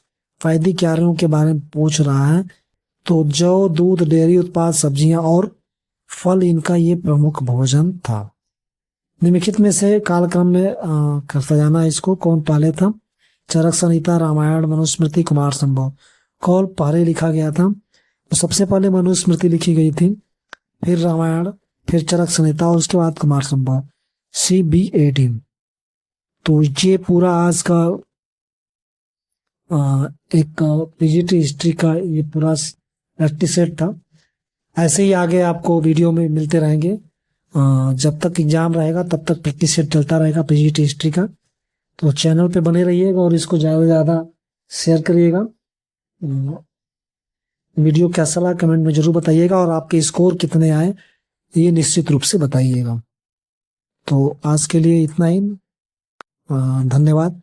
वैदिक आर्यों के बारे में पूछ रहा है तो जौ, दूध, डेयरी उत्पाद, सब्जियां और फल इनका ये प्रमुख भोजन था। निम्नलिखित में से कालक्रम में करता जाना इसको कौन पहले था? चरक संहिता, रामायण, मनुस्मृति, कुमार संभव। कौन पहले लिखा गया था? तो सबसे पहले मनुस्मृति लिखी गई थी, फिर रामायण, फिर चरक संहिता और उसके बाद कुमार संभव। CB18। तो ये पूरा आज का एक पीजीटी हिस्ट्री का ये पूरा प्रैक्टिस सेट था। ऐसे ही आगे आपको वीडियो में मिलते रहेंगे। जब तक एग्जाम रहेगा तब तक प्रैक्टिस सेट चलता रहेगा पीजीटी हिस्ट्री का। तो चैनल पे बने रहिएगा और इसको ज़्यादा से ज़्यादा शेयर करिएगा। वीडियो कैसा लगा कमेंट में जरूर बताइएगा और आपके स्कोर कितने आए ये निश्चित रूप से बताइएगा। तो आज के लिए इतना ही। धन्यवाद।